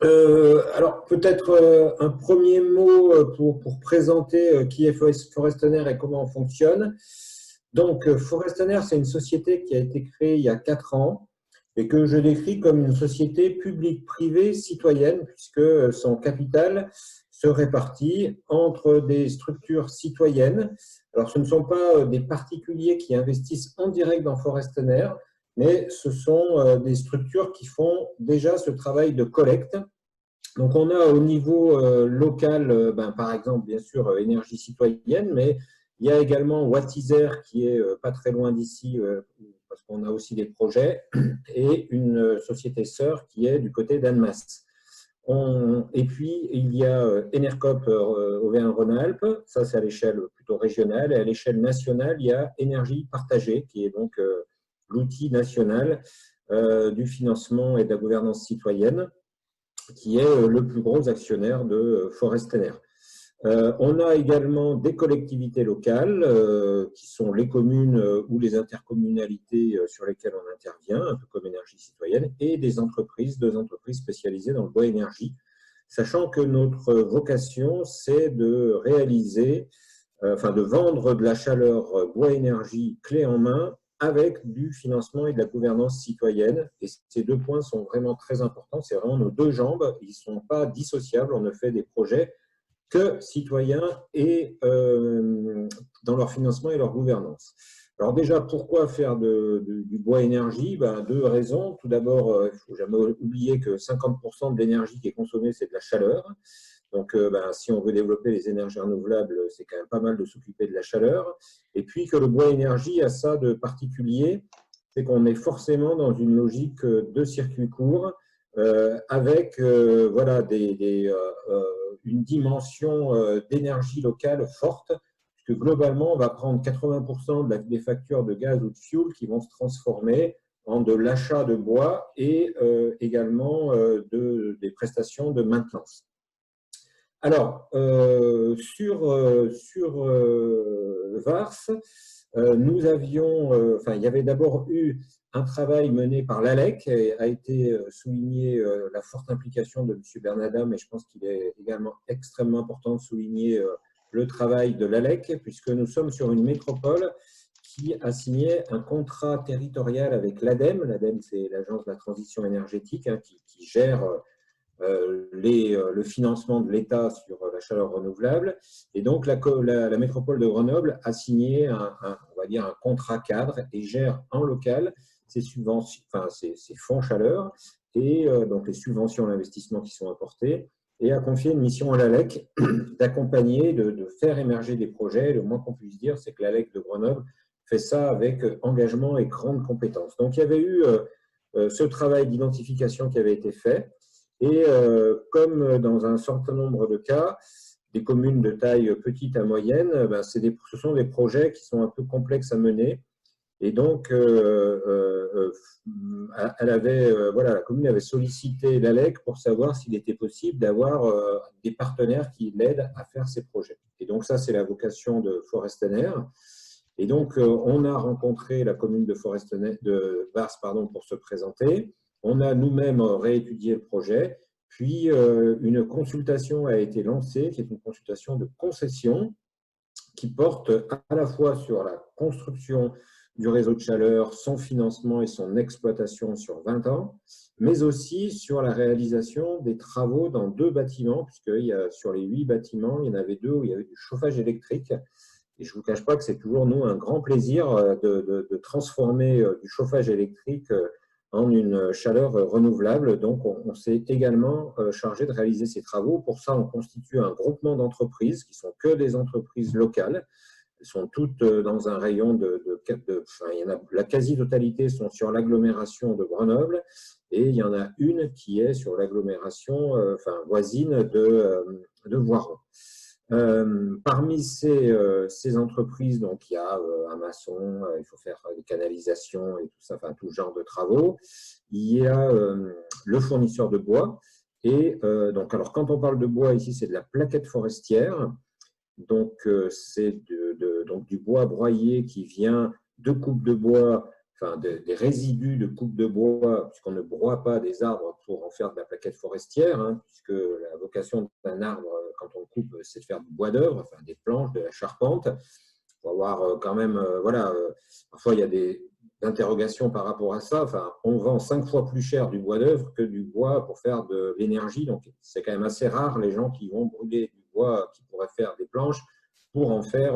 Alors peut-être un premier mot pour présenter qui est Forestener et comment on fonctionne. Donc Forestener, c'est une société qui a été créée il y a 4 ans et que je décris comme une société publique-privée citoyenne, puisque son capital se répartit entre des structures citoyennes. Alors, ce ne sont pas des particuliers qui investissent en direct dans Forestener, mais ce sont des structures qui font déjà ce travail de collecte. Donc, on a au niveau local, par exemple, bien sûr, Énergie Citoyenne, mais il y a également Wattiser qui est pas très loin d'ici, parce qu'on a aussi des projets, et une société sœur qui est du côté d'Annemasse. Et puis, il y a Enercop Auvergne-Rhône-Alpes, ça c'est à l'échelle plutôt régionale, et à l'échelle nationale, il y a Énergie Partagée, qui est donc l'outil national du financement et de la gouvernance citoyenne, qui est le plus gros actionnaire de Forestener. On a également des collectivités locales, qui sont les communes ou les intercommunalités sur lesquelles on intervient, un peu comme Énergie Citoyenne, et des entreprises, 2 entreprises spécialisées dans le bois énergie, sachant que notre vocation, c'est de réaliser, de vendre de la chaleur bois énergie clé en main avec du financement et de la gouvernance citoyenne. Et ces 2 points sont vraiment très importants. C'est vraiment nos 2 jambes. Ils ne sont pas dissociables. On ne fait des projets que citoyens et dans leur financement et leur gouvernance. Alors déjà, pourquoi faire du bois énergie? 2 raisons. Tout d'abord, il ne faut jamais oublier que 50% de l'énergie qui est consommée, c'est de la chaleur. Donc, si on veut développer les énergies renouvelables, c'est quand même pas mal de s'occuper de la chaleur. Et puis que le bois énergie a ça de particulier, c'est qu'on est forcément dans une logique de circuit court, avec une dimension d'énergie locale forte, puisque globalement, on va prendre 80% des factures de gaz ou de fioul qui vont se transformer en de l'achat de bois et également des prestations de maintenance. Alors, sur Vars, nous avions, il y avait d'abord eu un travail mené par l'ALEC, et a été souligné la forte implication de M. Bernadin, mais je pense qu'il est également extrêmement important de souligner le travail de l'ALEC, puisque nous sommes sur une métropole qui a signé un contrat territorial avec l'ADEME. L'ADEME, c'est l'Agence de la transition énergétique, qui gère le financement de l'État sur la chaleur renouvelable. Et donc, la métropole de Grenoble a signé on va dire un contrat cadre et gère en local ses subventions, ses fonds chaleur et donc les subventions à l'investissement qui sont apportées, et a confié une mission à l'ALEC d'accompagner, de faire émerger des projets. Le moins qu'on puisse dire, c'est que l'ALEC de Grenoble fait ça avec engagement et grande compétence. Donc, il y avait eu ce travail d'identification qui avait été fait. Et comme dans un certain nombre de cas, des communes de taille petite à moyenne, ce sont des projets qui sont un peu complexes à mener. Et donc, la commune avait sollicité l'ALEC pour savoir s'il était possible d'avoir des partenaires qui l'aident à faire ces projets. Et donc, ça, c'est la vocation de Forestener. Et donc, on a rencontré la commune de Vars pour se présenter. On a nous-mêmes réétudié le projet, puis une consultation a été lancée, qui est une consultation de concession, qui porte à la fois sur la construction du réseau de chaleur, son financement et son exploitation sur 20 ans, mais aussi sur la réalisation des travaux dans 2 bâtiments, puisque sur les 8 bâtiments, il y en avait 2 où il y avait du chauffage électrique. Et je ne vous cache pas que c'est toujours, nous, un grand plaisir de transformer du chauffage électrique en une chaleur renouvelable. Donc, on s'est également chargé de réaliser ces travaux. Pour ça, on constitue un groupement d'entreprises qui sont que des entreprises locales. Elles sont toutes dans un rayon la quasi-totalité sont sur l'agglomération de Grenoble, et il y en a une qui est sur l'agglomération voisine de Voiron. Parmi ces entreprises, donc il y a un maçon, il faut faire des canalisations et tout ça, tout genre de travaux. Il y a le fournisseur de bois. Et donc, alors quand on parle de bois ici, c'est de la plaquette forestière. Donc, c'est donc du bois broyé qui vient de coupe de bois, des résidus de coupe de bois, puisqu'on ne broie pas des arbres pour en faire de la plaquette forestière, puisque la vocation d'un arbre, quand on le coupe, c'est de faire du bois d'œuvre, des planches, de la charpente. Il faut avoir quand même, parfois il y a d'interrogation par rapport à ça. Enfin, on vend 5 fois plus cher du bois d'œuvre que du bois pour faire de l'énergie. Donc, c'est quand même assez rare les gens qui vont brûler du bois, qui pourraient faire des planches pour en faire,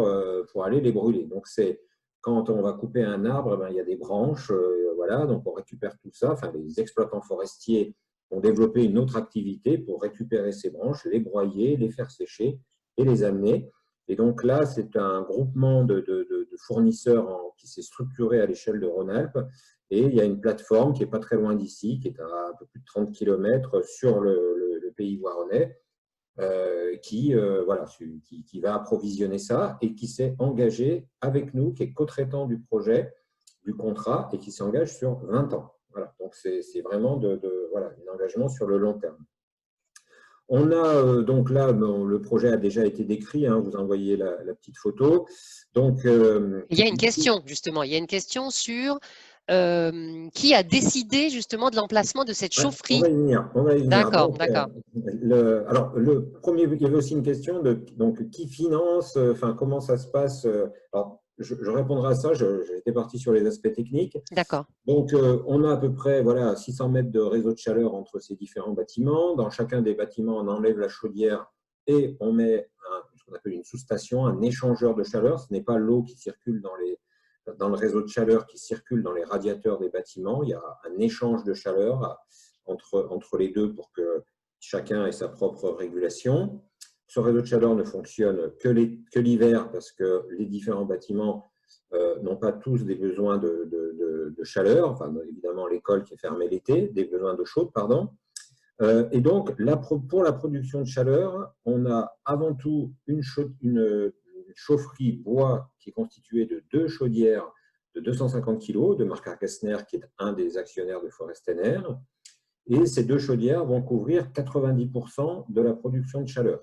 pour aller les brûler. Donc, c'est quand on va couper un arbre, ben, il y a des branches, voilà, donc on récupère tout ça. Enfin, les exploitants forestiers ont développé une autre activité pour récupérer ces branches, les broyer, les faire sécher et les amener. Et donc là, c'est un groupement de fournisseurs qui s'est structuré à l'échelle de Rhône-Alpes. Et il y a une plateforme qui n'est pas très loin d'ici, qui est à un peu plus de 30 km sur le pays voironnais, voilà, qui va approvisionner ça et qui s'est engagé avec nous, qui est co-traitant du projet, du contrat, et qui s'engage sur 20 ans. Voilà, donc c'est vraiment voilà, un engagement sur le long terme. On a donc là, le projet a déjà été décrit, hein, vous envoyez la petite photo. Donc, il y a une question, justement, il y a une question sur qui a décidé justement de l'emplacement de cette chaufferie. On va y venir. D'accord, d'accord. Alors, le premier, il y avait aussi une question de donc, qui finance, enfin, comment ça se passe. Alors, je répondrai à ça, j'étais parti sur les aspects techniques. D'accord. Donc, on a à peu près 600 mètres de réseau de chaleur entre ces différents bâtiments. Dans chacun des bâtiments, on enlève la chaudière et on met ce qu'on appelle une sous-station, un échangeur de chaleur. Ce n'est pas l'eau qui circule dans le réseau de chaleur qui circule dans les radiateurs des bâtiments. Il y a un échange de chaleur entre les deux pour que chacun ait sa propre régulation. Ce réseau de chaleur ne fonctionne que l'hiver parce que les différents bâtiments n'ont pas tous des besoins de chaleur, enfin évidemment l'école qui est fermée l'été, des besoins d'eau chaude, pardon. Et donc, pour la production de chaleur, on a avant tout une chaufferie bois qui est constituée de 2 chaudières de 250 kg de marque Kessner, qui est un des actionnaires de Forest-NR. Et ces 2 chaudières vont couvrir 90% de la production de chaleur.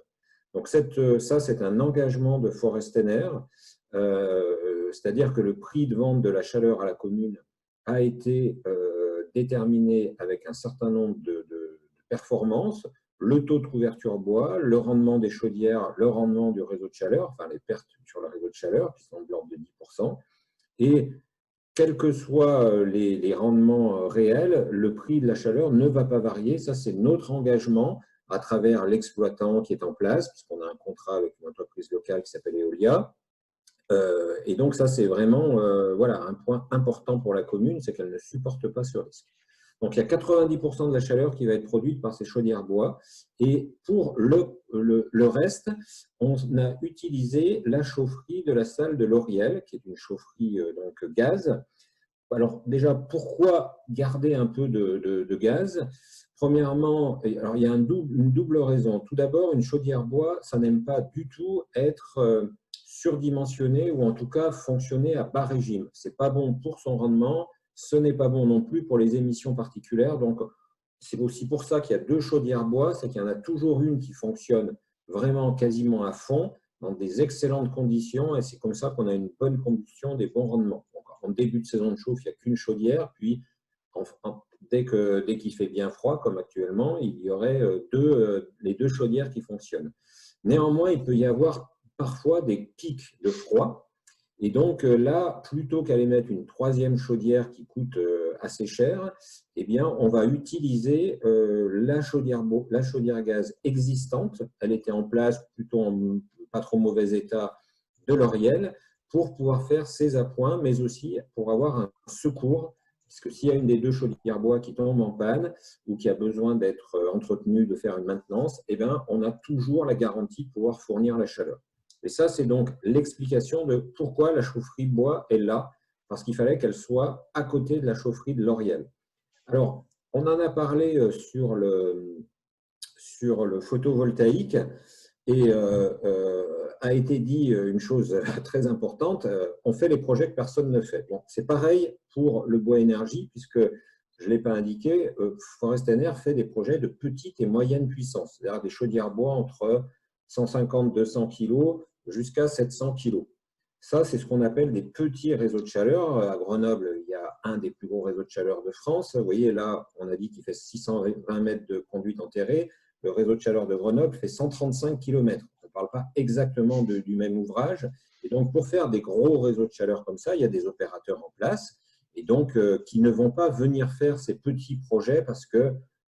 Donc, ça, c'est un engagement de Forest-NR, c'est-à-dire que le prix de vente de la chaleur à la commune a été déterminé avec un certain nombre de performances, le taux de couverture bois, le rendement des chaudières, le rendement du réseau de chaleur, enfin les pertes sur le réseau de chaleur qui sont de l'ordre de 10%. Et quels que soient les rendements réels, le prix de la chaleur ne va pas varier. Ça, c'est notre engagement à travers l'exploitant qui est en place, puisqu'on a un contrat avec une entreprise locale qui s'appelle Eolia. Et donc, ça, c'est vraiment voilà, un point important pour la commune, c'est qu'elle ne supporte pas ce risque. Donc, il y a 90% de la chaleur qui va être produite par ces chaudières bois. Et pour le reste, on a utilisé la chaufferie de la salle de Lauriel, qui est une chaufferie donc gaz. Alors, déjà, pourquoi garder un peu de gaz? Premièrement, alors, il y a une double raison. Tout d'abord, une chaudière bois, ça n'aime pas du tout être surdimensionné ou en tout cas fonctionner à bas régime. Ce n'est pas bon pour son rendement. Ce n'est pas bon non plus pour les émissions particulières. Donc, c'est aussi pour ça qu'il y a 2 chaudières bois, c'est qu'il y en a toujours une qui fonctionne vraiment quasiment à fond, dans des excellentes conditions, et c'est comme ça qu'on a une bonne combustion, des bons rendements. Donc, en début de saison de chauffe, il n'y a qu'une chaudière, puis dès qu'il fait bien froid, comme actuellement, il y aurait les 2 chaudières qui fonctionnent. Néanmoins, il peut y avoir parfois des pics de froid. Et donc là, plutôt qu'aller mettre une 3e chaudière qui coûte assez cher, eh bien, on va utiliser la chaudière gaz existante. Elle était en place plutôt en pas trop mauvais état de Lauriel pour pouvoir faire ses appoints, mais aussi pour avoir un secours. Parce que s'il y a une des 2 chaudières bois qui tombe en panne ou qui a besoin d'être entretenue, de faire une maintenance, eh bien, on a toujours la garantie de pouvoir fournir la chaleur. Et ça, c'est donc l'explication de pourquoi la chaufferie bois est là, parce qu'il fallait qu'elle soit à côté de la chaufferie de Lauriel. Alors, on en a parlé sur le photovoltaïque et a été dit une chose très importante, on fait les projets que personne ne fait. Bon, c'est pareil pour le bois énergie, puisque je ne l'ai pas indiqué, Forest-NR fait des projets de petite et moyenne puissance, c'est-à-dire des chaudières bois entre 150-200 kg jusqu'à 700 kg. Ça, c'est ce qu'on appelle des petits réseaux de chaleur. À Grenoble, il y a un des plus gros réseaux de chaleur de France. Vous voyez, là, on a dit qu'il fait 620 mètres de conduite enterrée. Le réseau de chaleur de Grenoble fait 135 km. On ne parle pas exactement du même ouvrage. Et donc, pour faire des gros réseaux de chaleur comme ça, il y a des opérateurs en place. et donc qui ne vont pas venir faire ces petits projets parce que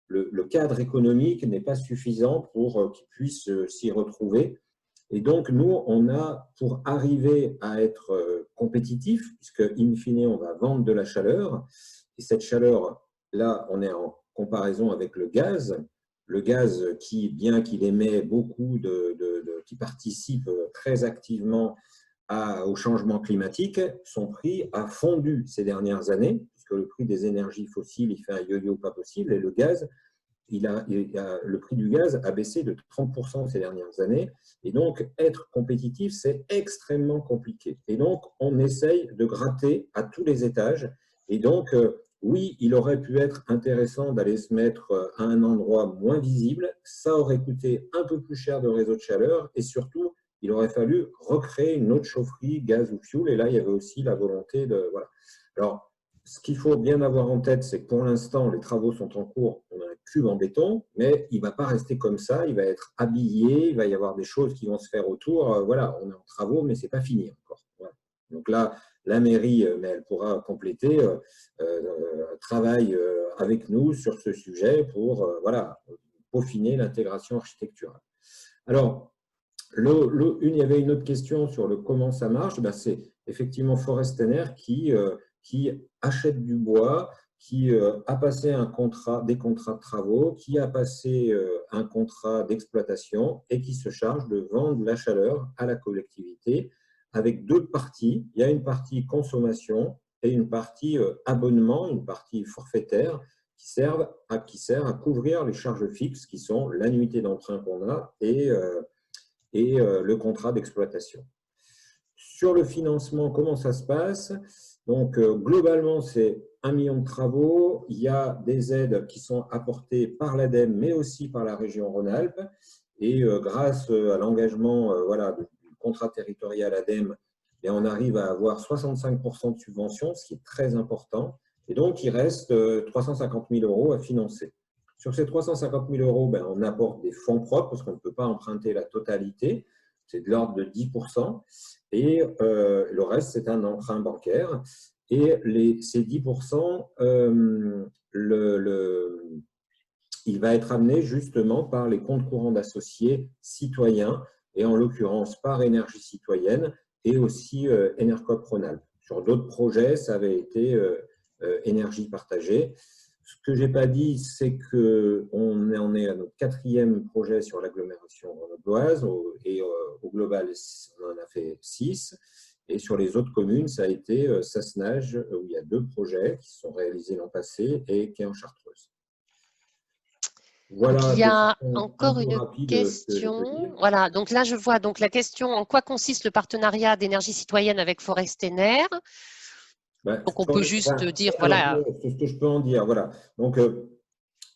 le cadre économique n'est pas suffisant pour qu'ils puissent s'y retrouver. Et donc, nous, on a, pour arriver à être compétitif, puisque in fine, on va vendre de la chaleur, et cette chaleur, là, on est en comparaison avec le gaz qui, bien qu'il émet beaucoup qui participe très activement au changement climatique, son prix a fondu ces dernières années, puisque le prix des énergies fossiles, il fait un yo-yo pas possible, et le gaz, le prix du gaz a baissé de 30% ces dernières années. Et donc, être compétitif, c'est extrêmement compliqué. Et donc, on essaye de gratter à tous les étages. Et donc, oui, il aurait pu être intéressant d'aller se mettre à un endroit moins visible. Ça aurait coûté un peu plus cher de réseau de chaleur. Et surtout, il aurait fallu recréer une autre chaufferie, gaz ou fioul. Et là, il y avait aussi la volonté de… Voilà. Alors, ce qu'il faut bien avoir en tête, c'est que pour l'instant, les travaux sont en cours. On a un cube en béton, mais il ne va pas rester comme ça. Il va être habillé, il va y avoir des choses qui vont se faire autour. Voilà, on est en travaux, mais ce n'est pas fini encore. Voilà. Donc là, la mairie, mais elle pourra compléter, travaille avec nous sur ce sujet pour voilà, peaufiner l'intégration architecturale. Alors, il y avait une autre question sur le comment ça marche. Ben, c'est effectivement Forestener qui achète du bois, qui a passé des contrats de travaux, qui a passé un contrat d'exploitation et qui se charge de vendre la chaleur à la collectivité avec deux parties. Il y a une partie consommation et une partie abonnement, une partie forfaitaire qui sert à couvrir les charges fixes qui sont l'annuité d'emprunt qu'on a et le contrat d'exploitation. Sur le financement, comment ça se passe? Donc, globalement, c'est 1 million de travaux. Il y a des aides qui sont apportées par l'ADEME, mais aussi par la région Rhône-Alpes. Et grâce à l'engagement voilà, du contrat territorial ADEME, et on arrive à avoir 65% de subvention, ce qui est très important. Et donc, il reste 350 000 € à financer. Sur ces 350 000 €, ben, on apporte des fonds propres parce qu'on ne peut pas emprunter la totalité. C'est de l'ordre de 10%. Et le reste, c'est un emprunt bancaire. Et ces 10%, il va être amené justement par les comptes courants d'associés citoyens, et en l'occurrence par Énergie Citoyenne et aussi Enercop Rhône-Alpes. Sur d'autres projets, ça avait été Énergie Partagée. Ce que je n'ai pas dit, c'est qu'on en est à notre 4e projet sur l'agglomération grenobloise et au global, on en a fait 6. Et sur les autres communes, ça a été Sassenage, où il y a 2 projets qui se sont réalisés l'an passé et qui est en Chartreuse. Voilà, donc il y a encore une question. Voilà, donc là, je vois donc la question: en quoi consiste le partenariat d'Énergie Citoyenne avec Forestener? Donc, on peut juste dire, voilà. Ce que je peux en dire, voilà. Donc,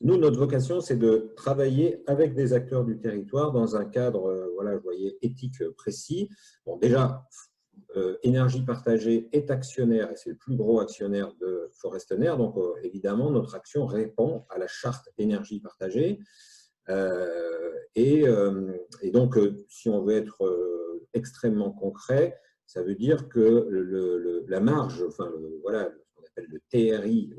nous, notre vocation, c'est de travailler avec des acteurs du territoire dans un cadre, voilà, vous voyez, éthique précis. Bon, déjà, Énergie Partagée est actionnaire, et c'est le plus gros actionnaire de Forestener. Donc, évidemment, notre action répond à la charte Énergie Partagée. Et donc, si on veut être extrêmement concret, ça veut dire que la marge, enfin, voilà, ce qu'on appelle le TRI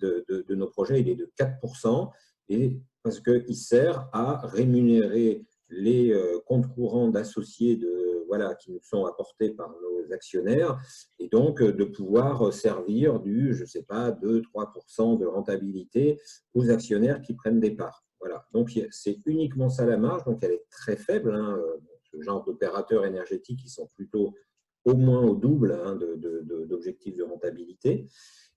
de nos projets, il est de 4%, et parce qu'il sert à rémunérer les comptes courants d'associés voilà, qui nous sont apportés par nos actionnaires, et donc de pouvoir servir je ne sais pas, 2-3% de rentabilité aux actionnaires qui prennent des parts. Voilà. Donc, c'est uniquement ça la marge, donc elle est très faible, hein. Ce genre d'opérateurs énergétiques qui sont plutôt au moins au double hein, d'objectifs de rentabilité.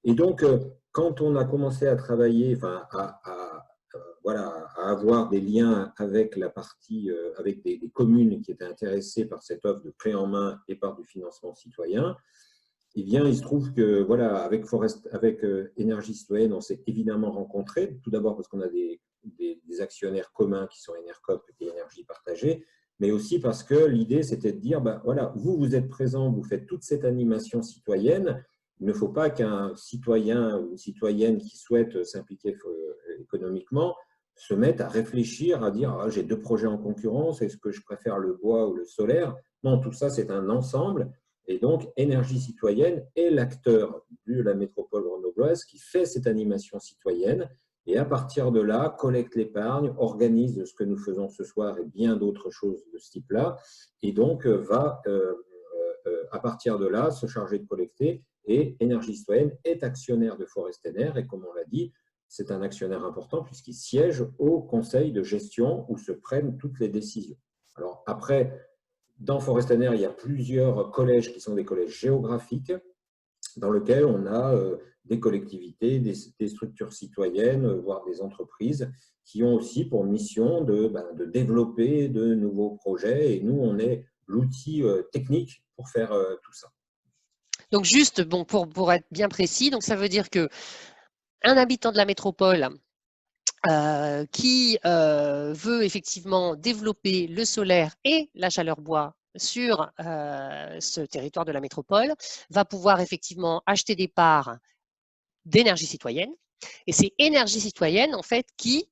Et donc, quand on a commencé à travailler, enfin, voilà, à avoir des liens avec la partie, avec des communes qui étaient intéressées par cette offre de clé en main et par du financement citoyen, eh bien, il se trouve que, voilà, avec Énergie Citoyenne, on s'est évidemment rencontrés. Tout d'abord parce qu'on a des actionnaires communs qui sont Enercop et Énergie Partagée, mais aussi parce que l'idée, c'était de dire, ben, voilà, vous êtes présents, vous faites toute cette animation citoyenne. Il ne faut pas qu'un citoyen ou une citoyenne qui souhaite s'impliquer économiquement se mette à réfléchir, à dire ah, j'ai 2 projets en concurrence, est-ce que je préfère le bois ou le solaire? Non, tout ça, c'est un ensemble. Et donc, Énergie citoyenne est l'acteur de la métropole grenobloise qui fait cette animation citoyenne et à partir de là, collecte l'épargne, organise ce que nous faisons ce soir et bien d'autres choses de ce type-là, et donc va, à partir de là, se charger de collecter. Et Énergie citoyenne est actionnaire de Forestener et comme on l'a dit, c'est un actionnaire important puisqu'il siège au conseil de gestion où se prennent toutes les décisions. Alors après, dans Forestener, il y a plusieurs collèges qui sont des collèges géographiques dans lesquels on a des collectivités, des structures citoyennes, voire des entreprises qui ont aussi pour mission de développer de nouveaux projets. Et nous, on est l'outil technique pour faire tout ça. Donc juste, bon, pour être bien précis, donc ça veut dire que un habitant de la métropole qui veut effectivement développer le solaire et la chaleur bois sur ce territoire de la métropole va pouvoir effectivement acheter des parts d'énergie citoyenne. Et c'est Énergie citoyenne, en fait, qui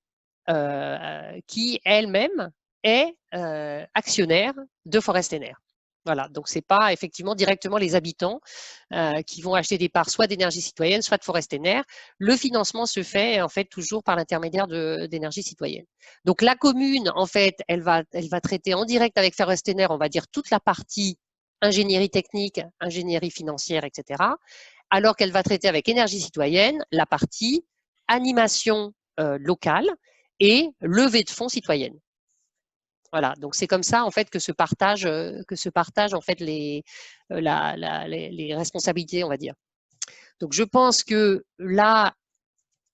elle-même est actionnaire de Forestener. Voilà, donc ce n'est pas effectivement directement les habitants qui vont acheter des parts soit d'énergie citoyenne, soit de Forestener. Le financement se fait en fait toujours par l'intermédiaire d'énergie citoyenne. Donc la commune, en fait, elle va traiter en direct avec Forestener, on va dire toute la partie ingénierie technique, ingénierie financière, etc. Alors qu'elle va traiter avec énergie citoyenne la partie animation locale et levée de fonds citoyenne. Voilà, donc c'est comme ça en fait que se partagent en fait les responsabilités, on va dire. Donc je pense que là,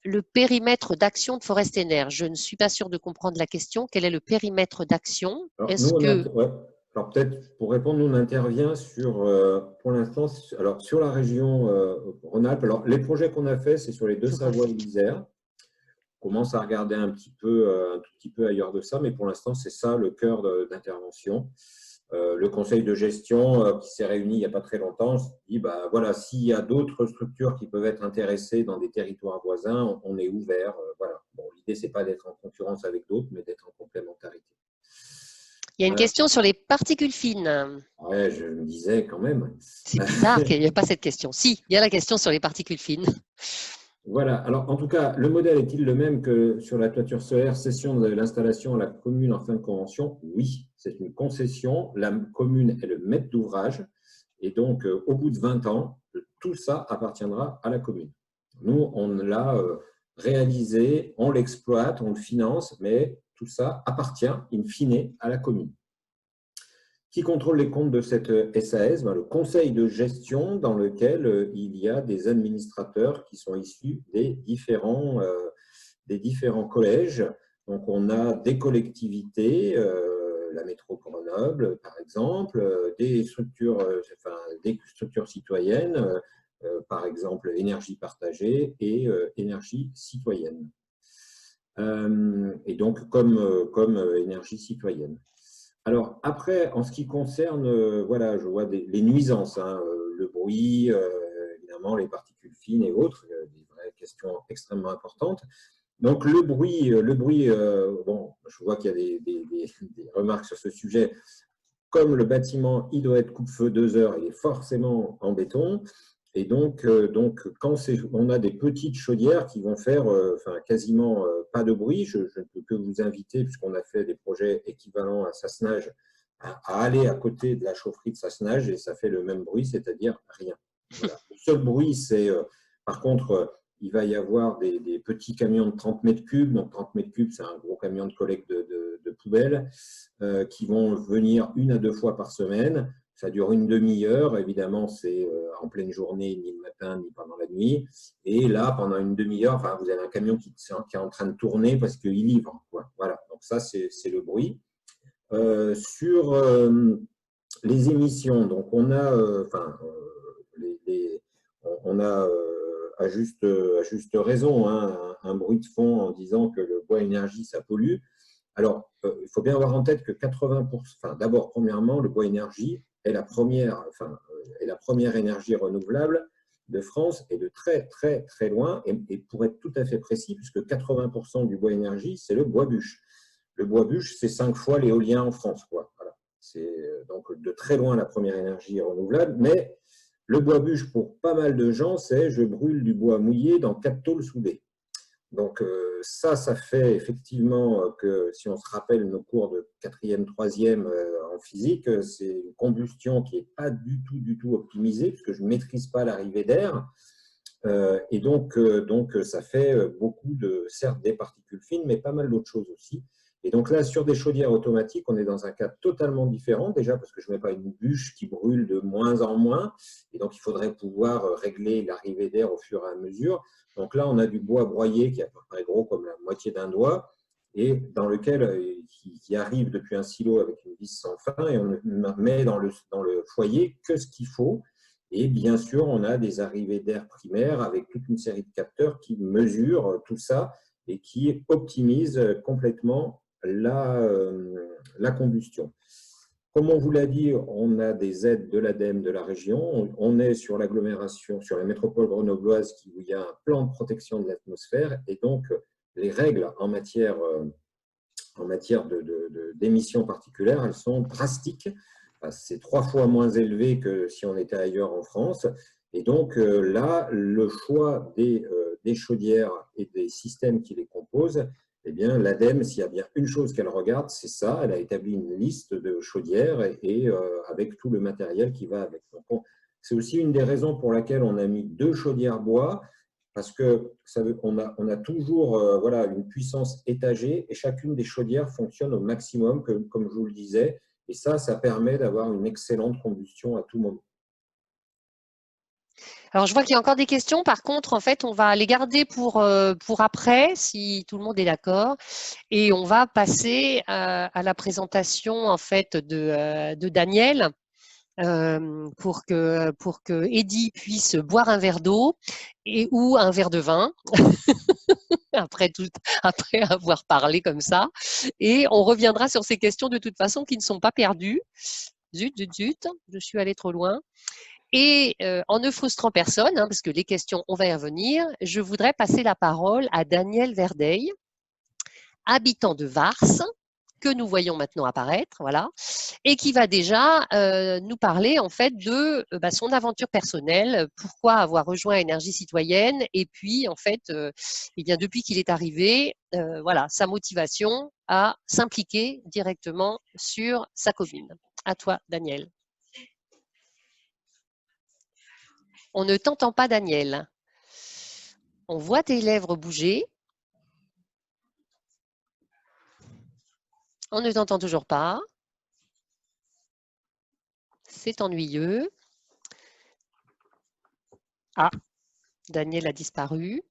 le périmètre d'action de Forestener, je ne suis pas sûre de comprendre la question. Quel est le périmètre d'action? Alors peut-être pour répondre, nous on intervient sur, pour l'instant, alors sur la région Rhône-Alpes. Alors les projets qu'on a fait, c'est sur les deux Savoie et l'Isère. On commence à regarder un tout petit peu ailleurs de ça, mais pour l'instant, c'est ça le cœur d'intervention. Le conseil de gestion qui s'est réuni il n'y a pas très longtemps se dit, voilà, s'il y a d'autres structures qui peuvent être intéressées dans des territoires voisins, on est ouvert. Voilà. Bon, l'idée, ce n'est pas d'être en concurrence avec d'autres, mais d'être en complémentarité. Il y a une question sur les particules fines. Ouais, je me disais quand même. C'est bizarre qu'il n'y ait pas cette question. Si, il y a la question sur les particules fines. Voilà. Alors, en tout cas, le modèle est-il le même que sur la toiture solaire, cession de l'installation à la commune en fin de convention? Oui, c'est une concession. La commune est le maître d'ouvrage. Et donc, au bout de 20 ans, tout ça appartiendra à la commune. Nous, on l'a réalisé, on l'exploite, on le finance, mais tout ça appartient, in fine, à la commune. Qui contrôle les comptes de cette SAS? Le conseil de gestion dans lequel il y a des administrateurs qui sont issus des différents collèges. Donc, on a des collectivités, la métropole Grenoble, par exemple, des structures citoyennes, par exemple énergie partagée et énergie citoyenne. Et donc, comme énergie citoyenne. Alors, après, en ce qui concerne, voilà, je vois les nuisances, le bruit, évidemment, les particules fines et autres, des vraies questions extrêmement importantes. Donc, le bruit, bon, je vois qu'il y a des remarques sur ce sujet. Comme le bâtiment, il doit être coupe-feu 2 heures, il est forcément en béton. Et donc quand on a des petites chaudières qui vont faire quasiment pas de bruit, je ne peux que vous inviter, puisqu'on a fait des projets équivalents à Sassenage, à aller à côté de la chaufferie de Sassenage et ça fait le même bruit, c'est-à-dire rien. Voilà. Le seul bruit, c'est par contre, il va y avoir des petits camions de 30 mètres cubes. Donc 30 mètres cubes, c'est un gros camion de collecte de poubelles qui vont venir 1 à 2 fois par semaine. Ça dure une demi-heure, évidemment, c'est en pleine journée, ni le matin, ni pendant la nuit. Et là, pendant une demi-heure, vous avez un camion qui est en train de tourner parce qu'il livre. Voilà, donc ça, c'est le bruit. Sur les émissions, donc on a, on a à juste raison un bruit de fond en disant que le bois énergie, ça pollue. Alors, il faut bien avoir en tête que 80%, d'abord, premièrement, le bois énergie est la première énergie renouvelable de France et de très, très, très loin. Et pour être tout à fait précis, puisque 80% du bois énergie, c'est le bois bûche. Le bois bûche, c'est 5 fois l'éolien en France. Voilà. C'est donc de très loin la première énergie renouvelable. Mais le bois bûche, pour pas mal de gens, c'est je brûle du bois mouillé dans 4 tôles soudées. Donc ça fait effectivement que, si on se rappelle nos cours de 4e, 3e en physique, c'est une combustion qui n'est pas du tout optimisée, puisque je ne maîtrise pas l'arrivée d'air. Et donc, ça fait beaucoup certes des particules fines, mais pas mal d'autres choses aussi. Et donc là, sur des chaudières automatiques, on est dans un cas totalement différent, déjà parce que je ne mets pas une bûche qui brûle de moins en moins, et donc il faudrait pouvoir régler l'arrivée d'air au fur et à mesure. Donc là, on a du bois broyé qui est à peu près gros comme la moitié d'un doigt, et dans lequel qui arrive depuis un silo avec une vis sans fin, et on ne met dans le foyer que ce qu'il faut. Et bien sûr, on a des arrivées d'air primaires avec toute une série de capteurs qui mesurent tout ça et qui optimisent complètement la combustion. Comme on vous l'a dit, on a des aides de l'ADEME de la région. On est sur l'agglomération, sur la métropole grenobloise où il y a un plan de protection de l'atmosphère. Et donc, les règles en matière d'émissions particulières, elles sont drastiques. C'est 3 fois moins élevé que si on était ailleurs en France. Et donc là, le choix des chaudières et des systèmes qui les composent, eh bien, l'ADEME, s'il y a bien une chose qu'elle regarde, c'est ça. Elle a établi une liste de chaudières et avec tout le matériel qui va avec. C'est aussi une des raisons pour laquelle on a mis 2 chaudières bois, parce qu'on a toujours voilà, une puissance étagée et chacune des chaudières fonctionne au maximum, comme je vous le disais. Et ça permet d'avoir une excellente combustion à tout moment. Alors, je vois qu'il y a encore des questions. Par contre, en fait, on va les garder pour après, si tout le monde est d'accord. Et on va passer à la présentation, en fait, de Daniel pour que Eddy puisse boire un verre d'eau ou un verre de vin. Après avoir parlé comme ça. Et on reviendra sur ces questions de toute façon qui ne sont pas perdues. Zut, je suis allée trop loin. Et en ne frustrant personne, parce que les questions, on va y revenir, je voudrais passer la parole à Daniel Verdeil, habitant de Vars, que nous voyons maintenant apparaître, voilà, et qui va déjà nous parler en fait de son aventure personnelle, pourquoi avoir rejoint Énergie Citoyenne, et puis en fait, eh bien depuis qu'il est arrivé, voilà, sa motivation à s'impliquer directement sur sa commune. À toi, Daniel. On ne t'entend pas, Daniel. On voit tes lèvres bouger. On ne t'entend toujours pas. C'est ennuyeux. Ah, Daniel a disparu.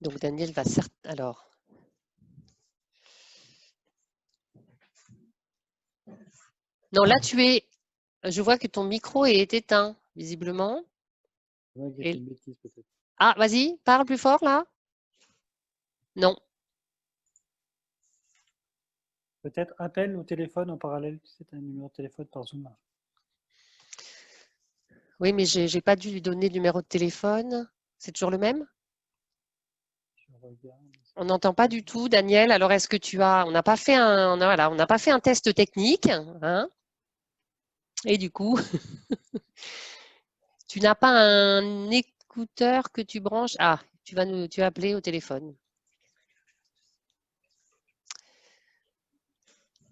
Donc Daniel va alors. Non, là tu es. Je vois que ton micro est éteint, visiblement. Ouais, bêtise, peut-être. Ah, vas-y, parle plus fort là. Non. Peut-être appel au téléphone en parallèle. C'est un numéro de téléphone par Zoom. Oui, mais je n'ai pas dû lui donner le numéro de téléphone. C'est toujours le même? On n'entend pas du tout, Daniel. Alors, est-ce que tu as… On n'a pas fait un test technique. Hein, et du coup, tu n'as pas un écouteur que tu branches. Ah, tu vas appeler au téléphone.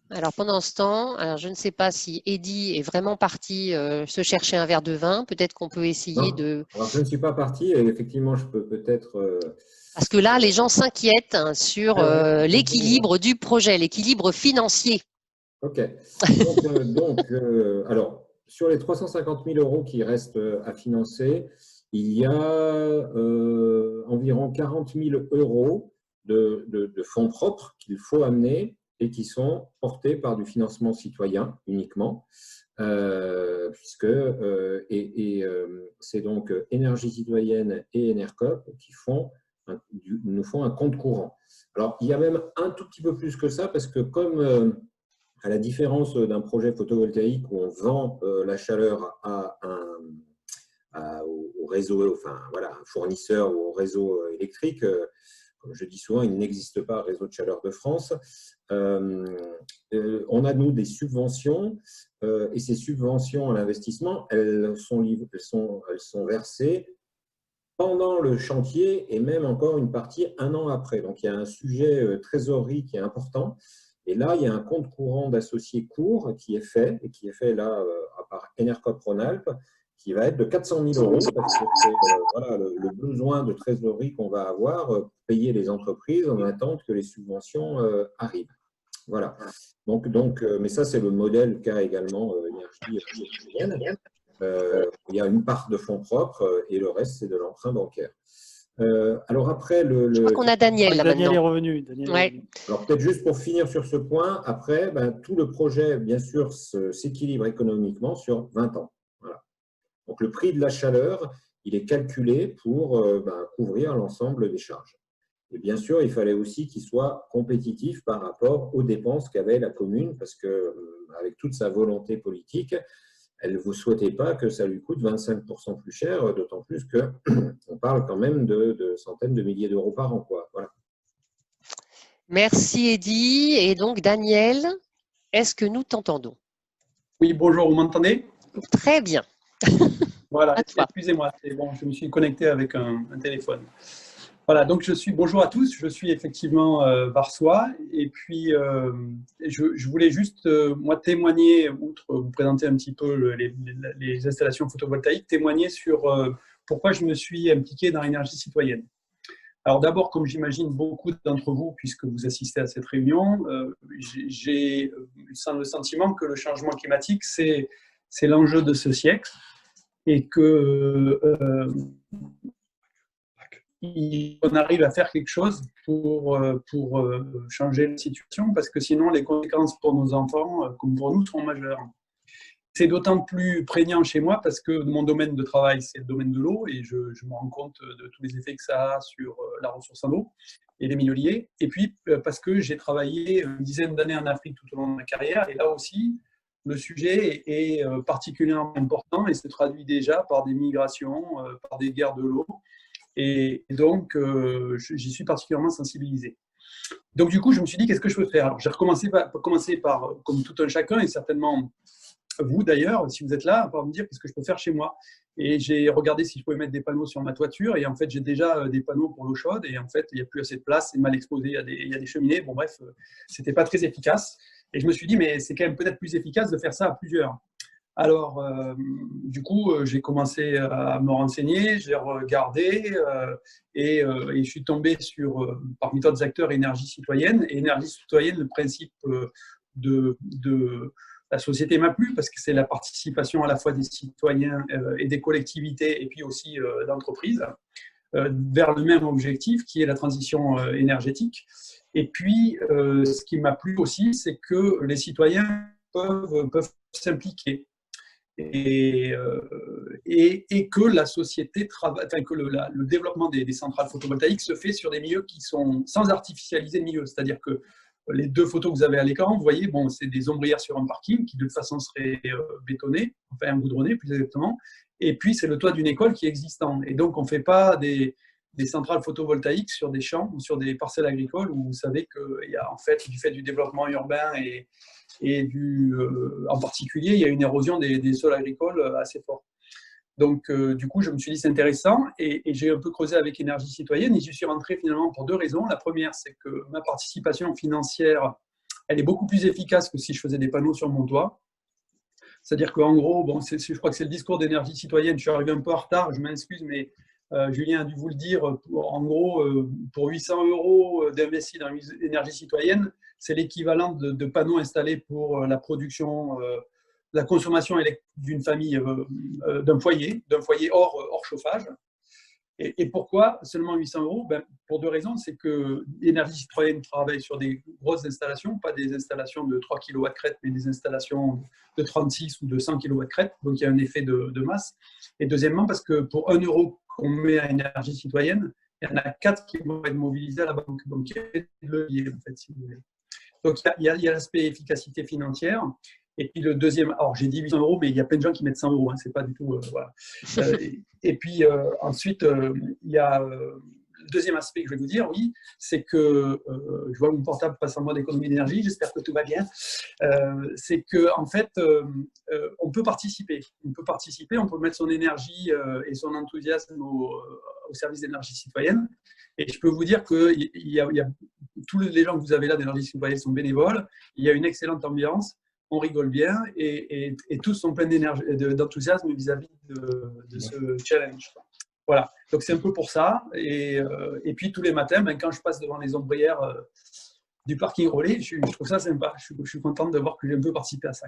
Alors, pendant ce temps, alors je ne sais pas si Eddy est vraiment parti se chercher un verre de vin. Peut-être qu'on peut essayer de… Alors, je ne suis pas parti. Et effectivement, je peux peut-être… Parce que là, les gens s'inquiètent sur l'équilibre du projet, l'équilibre financier. OK. Alors, sur les 350 000 € qui restent à financer, il y a environ 40 000 € de fonds propres qu'il faut amener et qui sont portés par du financement citoyen uniquement, puisque c'est donc Énergie Citoyenne et Enercop qui nous font un compte courant. Alors, il y a même un tout petit peu plus que ça, parce que comme… à la différence d'un projet photovoltaïque où on vend la chaleur au réseau, enfin voilà, un fournisseur ou au réseau électrique. Comme je dis souvent, il n'existe pas réseau de chaleur de France. On a, nous, des subventions et ces subventions à l'investissement, elles sont versées pendant le chantier et même encore une partie un an après. Donc, il y a un sujet trésorerie qui est important. Et là, il y a un compte courant d'associés court qui est fait, et qui est fait là par Enercop Rhône-Alpes, qui va être de 400 000 euros, parce que c'est voilà, le besoin de trésorerie qu'on va avoir pour payer les entreprises en attente que les subventions arrivent. Voilà. Donc, mais ça, c'est le modèle qu'a également Énergie Citoyenne. Il y a une part de fonds propres et le reste, c'est de l'emprunt bancaire. Alors après, Je crois qu'on a Daniel là Daniel est maintenant. revenu. Ouais. Alors peut-être juste pour finir sur ce point, après, tout le projet, bien sûr, s'équilibre économiquement sur 20 ans. Voilà. Donc le prix de la chaleur, il est calculé pour couvrir l'ensemble des charges. Et bien sûr, il fallait aussi qu'il soit compétitif par rapport aux dépenses qu'avait la commune, parce qu'avec toute sa volonté politique, elle ne souhaitait pas que ça lui coûte 25% plus cher, d'autant plus qu'on parle quand même de centaines de milliers d'euros par an, quoi. Voilà. Merci Eddy. Et donc Daniel, est-ce que nous t'entendons? Oui, bonjour, vous m'entendez? Très bien. Voilà, À toi. excusez-moi, c'est bon, je me suis connecté avec un téléphone. Voilà, donc bonjour à tous, je suis effectivement Varsois, et puis je voulais juste, moi, témoigner, outre vous présenter un petit peu les installations photovoltaïques, témoigner sur pourquoi je me suis impliqué dans l'énergie citoyenne. Alors d'abord, comme j'imagine beaucoup d'entre vous, puisque vous assistez à cette réunion, j'ai le sentiment que le changement climatique, c'est l'enjeu de ce siècle, et que on arrive à faire quelque chose pour changer la situation, parce que sinon les conséquences pour nos enfants, comme pour nous, seront majeures. C'est d'autant plus prégnant chez moi parce que mon domaine de travail, c'est le domaine de l'eau, et je me rends compte de tous les effets que ça a sur la ressource en eau et les milieux liés. Et puis parce que j'ai travaillé une dizaine d'années en Afrique tout au long de ma carrière, et là aussi, le sujet est particulièrement important et se traduit déjà par des migrations, par des guerres de l'eau. Et donc, j'y suis particulièrement sensibilisé. Donc, du coup, je me suis dit, qu'est-ce que je peux faire? Alors, j'ai commencé par, comme tout un chacun, et certainement vous d'ailleurs, si vous êtes là, par me dire qu'est-ce que je peux faire chez moi. Et j'ai regardé si je pouvais mettre des panneaux sur ma toiture, et en fait, j'ai déjà des panneaux pour l'eau chaude, et en fait, il n'y a plus assez de place, c'est mal exposé, il y a des cheminées. Bon, bref, c'était pas très efficace. Et je me suis dit, mais c'est quand même peut-être plus efficace de faire ça à plusieurs. Alors, du coup, j'ai commencé à me renseigner, j'ai regardé et je suis tombé sur, parmi d'autres acteurs, Énergie Citoyenne. Et Énergie Citoyenne, le principe de la société m'a plu parce que c'est la participation à la fois des citoyens et des collectivités et puis aussi d'entreprises vers le même objectif qui est la transition énergétique. Et puis, ce qui m'a plu aussi, c'est que les citoyens peuvent s'impliquer. Et que la société travaille, enfin, que le développement des centrales photovoltaïques se fait sur des milieux qui sont sans artificialiser le milieu. C'est-à-dire que les deux photos que vous avez à l'écran, vous voyez, bon, c'est des ombrières sur un parking qui de toute façon seraient bétonnées, enfin goudronnées plus exactement, et puis c'est le toit d'une école qui est existant. Et donc on ne fait pas des centrales photovoltaïques sur des champs ou sur des parcelles agricoles où vous savez qu'il y a en fait, du fait du développement urbain et en particulier, il y a une érosion des sols agricoles assez forte. Donc, du coup, je me suis dit c'est intéressant et j'ai un peu creusé avec Énergie Citoyenne et j'y suis rentré finalement pour deux raisons. La première, c'est que ma participation financière, elle est beaucoup plus efficace que si je faisais des panneaux sur mon toit. C'est-à-dire qu'en gros, bon, je crois que c'est le discours d'Énergie Citoyenne, je suis arrivé un peu en retard, je m'excuse, mais Julien a dû vous le dire, en gros, pour 800 € d'investis dans l'énergie citoyenne, c'est l'équivalent de panneaux installés pour la production, la consommation d'une famille, d'un foyer hors chauffage. Et pourquoi seulement 800 €? Ben, pour deux raisons. C'est que l'énergie citoyenne travaille sur des grosses installations, pas des installations de 3 kW crête, mais des installations de 36 ou de 100 kW crête. Donc, il y a un effet de masse. Et deuxièmement, parce que pour 1 € qu'on met à énergie citoyenne, il y en a 4 qui vont être mobilisés à la banque. Donc, il y a le levier, en fait, si vous voulez. Donc, il y a l'aspect efficacité financière. Et puis le deuxième, alors j'ai dit 800 €, mais il y a plein de gens qui mettent 100 €, hein, c'est pas du tout, voilà. Et puis ensuite, il y a le deuxième aspect que je vais vous dire, oui, c'est que, je vois mon portable passe en mode économie d'énergie, j'espère que tout va bien, c'est qu'en fait, on peut participer. On peut mettre son énergie et son enthousiasme au service d'énergie citoyenne. Et je peux vous dire que tous les gens que vous avez là d'énergie citoyenne sont bénévoles, il y a une excellente ambiance, on rigole bien et tous sont pleins d'enthousiasme vis-à-vis de ce challenge. Voilà, donc c'est un peu pour ça. Et puis tous les matins, quand je passe devant les ombrières du parking relais, je trouve ça sympa. Je suis content de voir que j'ai un peu participé à ça.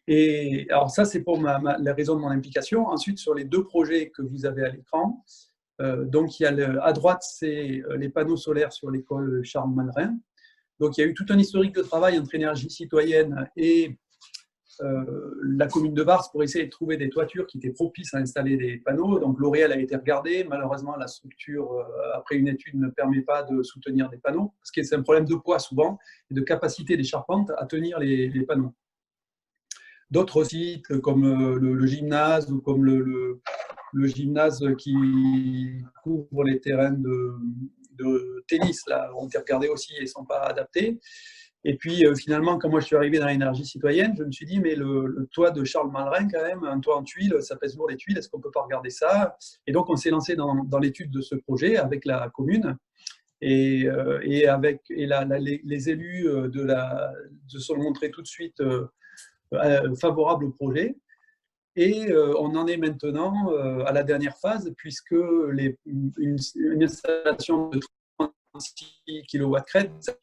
Et alors ça, c'est pour la raison de mon implication. Ensuite, sur les deux projets que vous avez à l'écran, donc il y a à droite, c'est les panneaux solaires sur l'école Charles Mallerin. Donc il y a eu tout un historique de travail entre énergie citoyenne et la commune de Vars pour essayer de trouver des toitures qui étaient propices à installer des panneaux. Donc l'Oréal a été regardé. Malheureusement, la structure, après une étude, ne permet pas de soutenir des panneaux, parce que c'est un problème de poids souvent, et de capacité des charpentes à tenir les panneaux. D'autres sites, comme le gymnase, ou comme le gymnase qui couvre les terrains de tennis, là, ont été regardés aussi et ne sont pas adaptés. Et puis finalement, quand moi je suis arrivé dans l'énergie citoyenne, je me suis dit, mais le toit de Charles Mallerin, quand même, un toit en tuiles, ça pèse lourd les tuiles, est-ce qu'on ne peut pas regarder ça? Et donc on s'est lancé dans l'étude de ce projet avec la commune, et les élus se sont montrés tout de suite favorables au projet. Et on en est maintenant à la dernière phase, puisque une installation de 36 kW crête, ça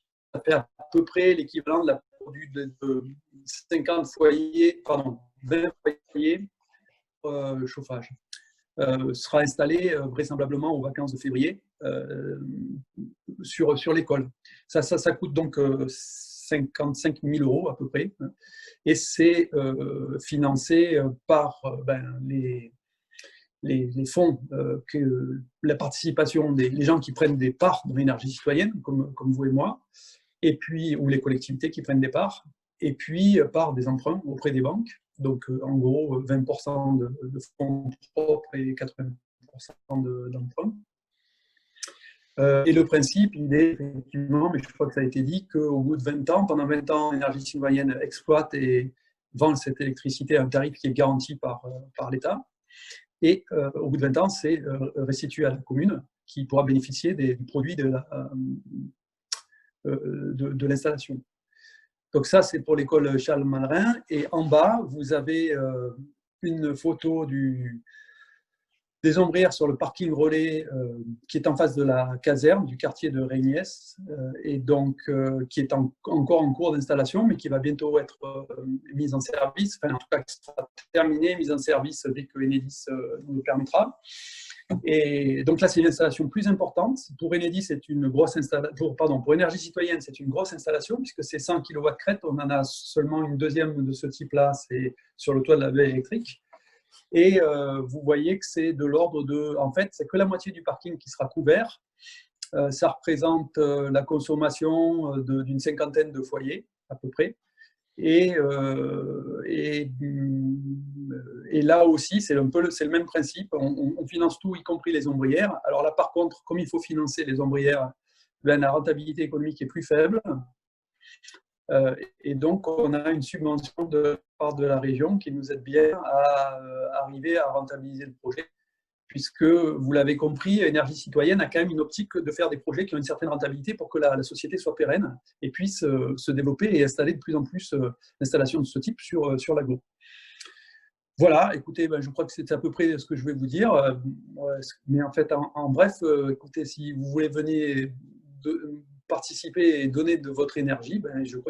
fait à peu près l'équivalent de la produit de 50 foyers, pardon, 20 foyers chauffage. Sera installé vraisemblablement aux vacances de février sur l'école. Ça coûte donc 55 000 € à peu près, et c'est financé par les fonds, la participation des gens qui prennent des parts dans l'énergie citoyenne, comme vous et moi, et puis, ou les collectivités qui prennent des parts, et puis par des emprunts auprès des banques. Donc en gros 20% de fonds propres et 80% d'emprunts. Et le principe, il est effectivement, mais je crois que ça a été dit, qu'au bout de 20 ans, pendant 20 ans, l'énergie citoyenne exploite et vend cette électricité à un tarif qui est garanti par l'État. Et au bout de 20 ans, c'est restitué à la commune qui pourra bénéficier des produits de l'installation. Donc ça, c'est pour l'école Charles Mallerin. Et en bas, vous avez une photo des ombrières sur le parking relais qui est en face de la caserne du quartier de Régnès, et donc qui est encore en cours d'installation, mais qui va bientôt être mise en service, enfin en tout cas qui sera terminée, mise en service dès que Enedis nous le permettra. Et donc là, c'est une installation plus importante. Pour Enedis, c'est une grosse installation. Pour Énergie Citoyenne, c'est une grosse installation, puisque c'est 100 kW crête. On en a seulement une deuxième de ce type-là, c'est sur le toit de la baie électrique. Et vous voyez que c'est de l'ordre de... En fait, c'est que la moitié du parking qui sera couvert. Ça représente la consommation d'une cinquantaine de foyers, à peu près. Et là aussi, c'est le même principe. On finance tout, y compris les ombrières. Alors là, par contre, comme il faut financer les ombrières, la rentabilité économique est plus faible. Et donc, on a une subvention de part de la région qui nous aide bien à arriver à rentabiliser le projet, puisque, vous l'avez compris, Énergie Citoyenne a quand même une optique de faire des projets qui ont une certaine rentabilité pour que la société soit pérenne et puisse se développer et installer de plus en plus d'installations de ce type sur l'aglo. Voilà, écoutez, je crois que c'est à peu près ce que je vais vous dire. Mais en fait, en bref, écoutez, si vous voulez venir participer et donner de votre énergie,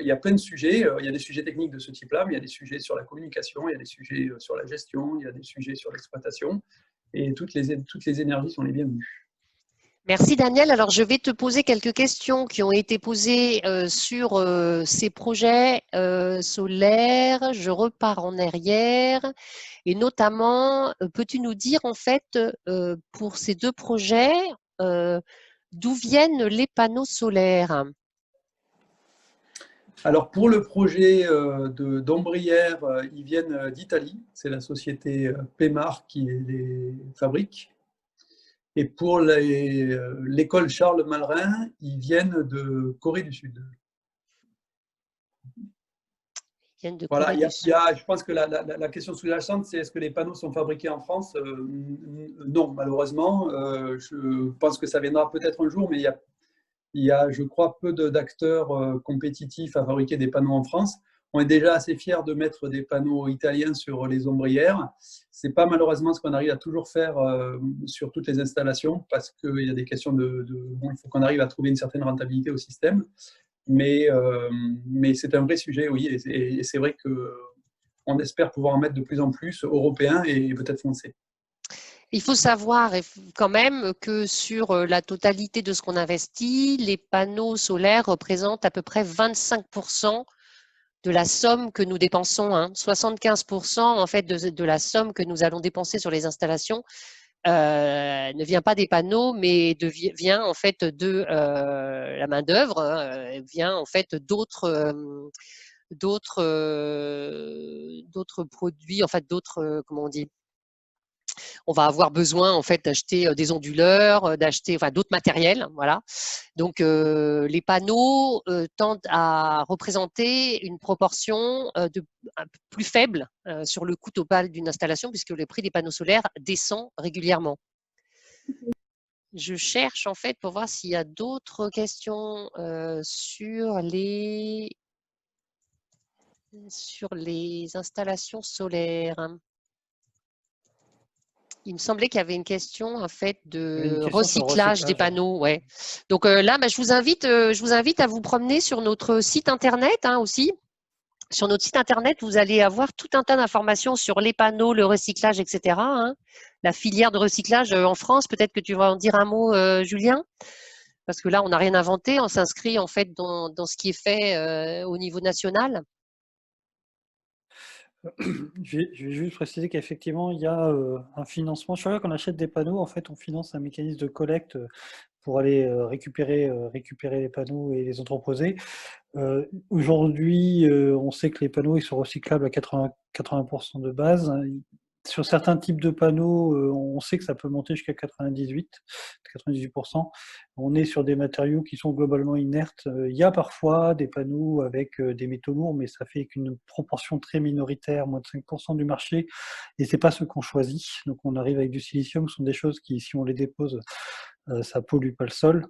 il y a plein de sujets. Il y a des sujets techniques de ce type-là, mais il y a des sujets sur la communication, il y a des sujets sur la gestion, il y a des sujets sur l'exploitation. Et toutes les énergies sont les bienvenues. Merci Daniel. Alors je vais te poser quelques questions qui ont été posées sur ces projets solaires. Je repars en arrière et notamment, peux-tu nous dire en fait pour ces deux projets d'où viennent les panneaux solaires? Alors pour le projet d'ombrière, ils viennent d'Italie. C'est la société Pemar qui les fabrique. Et pour l'école Charles Malrin, ils viennent de Corée du Sud. Voilà, je pense que la question sous-jacente, c'est est-ce que les panneaux sont fabriqués en France? Non, malheureusement. Je pense que ça viendra peut-être un jour, mais il y a, je crois, peu d'acteurs compétitifs à fabriquer des panneaux en France. On est déjà assez fiers de mettre des panneaux italiens sur les ombrières. Ce n'est pas malheureusement ce qu'on arrive à toujours faire sur toutes les installations, parce qu'il y a des questions bon, il faut qu'on arrive à trouver une certaine rentabilité au système. Mais c'est un vrai sujet, oui, et c'est vrai qu'on espère pouvoir en mettre de plus en plus européens et peut-être français. Il faut savoir quand même que sur la totalité de ce qu'on investit, les panneaux solaires représentent à peu près 25% de la somme que nous dépensons. 75% en fait de la somme que nous allons dépenser sur les installations ne vient pas des panneaux, mais vient en fait de la main d'œuvre, vient en fait d'autres produits, en fait d'autres comment on dit. On va avoir besoin en fait d'acheter des onduleurs, d'acheter d'autres matériels, voilà. Donc les panneaux tendent à représenter une proportion plus faible sur le coût total d'une installation, puisque le prix des panneaux solaires descend régulièrement. Je cherche en fait pour voir s'il y a d'autres questions sur les installations solaires. Il me semblait qu'il y avait une question en fait de recyclage des panneaux. Ouais. Donc là, je vous invite à vous promener sur notre site internet aussi. Sur notre site internet, vous allez avoir tout un tas d'informations sur les panneaux, le recyclage, etc. La filière de recyclage en France. Peut-être que tu vas en dire un mot, Julien, parce que là, on n'a rien inventé. On s'inscrit en fait dans ce qui est fait au niveau national. Je vais juste préciser qu'effectivement, il y a un financement. Chaque fois qu'on achète des panneaux, en fait, on finance un mécanisme de collecte pour aller récupérer les panneaux et les entreposer. Aujourd'hui, on sait que les panneaux ils sont recyclables à 80% de base. Sur certains types de panneaux, on sait que ça peut monter jusqu'à 98%. On est sur des matériaux qui sont globalement inertes. Il y a parfois des panneaux avec des métaux lourds, mais ça fait qu'une proportion très minoritaire, moins de 5% du marché, et c'est pas ce qu'on choisit. Donc on arrive avec du silicium, ce sont des choses qui, si on les dépose, ça pollue pas le sol.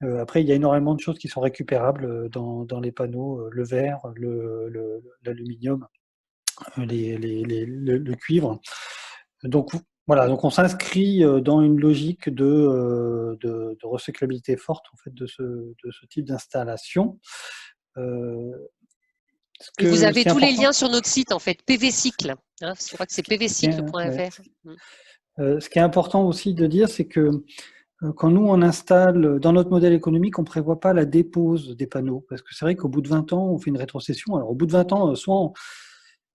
Après, il y a énormément de choses qui sont récupérables dans les panneaux, le verre, l'aluminium, le cuivre. Donc voilà, donc on s'inscrit dans une logique de recyclabilité forte en fait de ce type d'installation. Et vous avez tous les liens sur notre site en fait, PVcycle. Je crois que c'est pvcycle.fr. Ce qui est important aussi de dire, c'est que quand nous, on installe, dans notre modèle économique, on ne prévoit pas la dépose des panneaux. Parce que c'est vrai qu'au bout de 20 ans, on fait une rétrocession. Alors, au bout de 20 ans,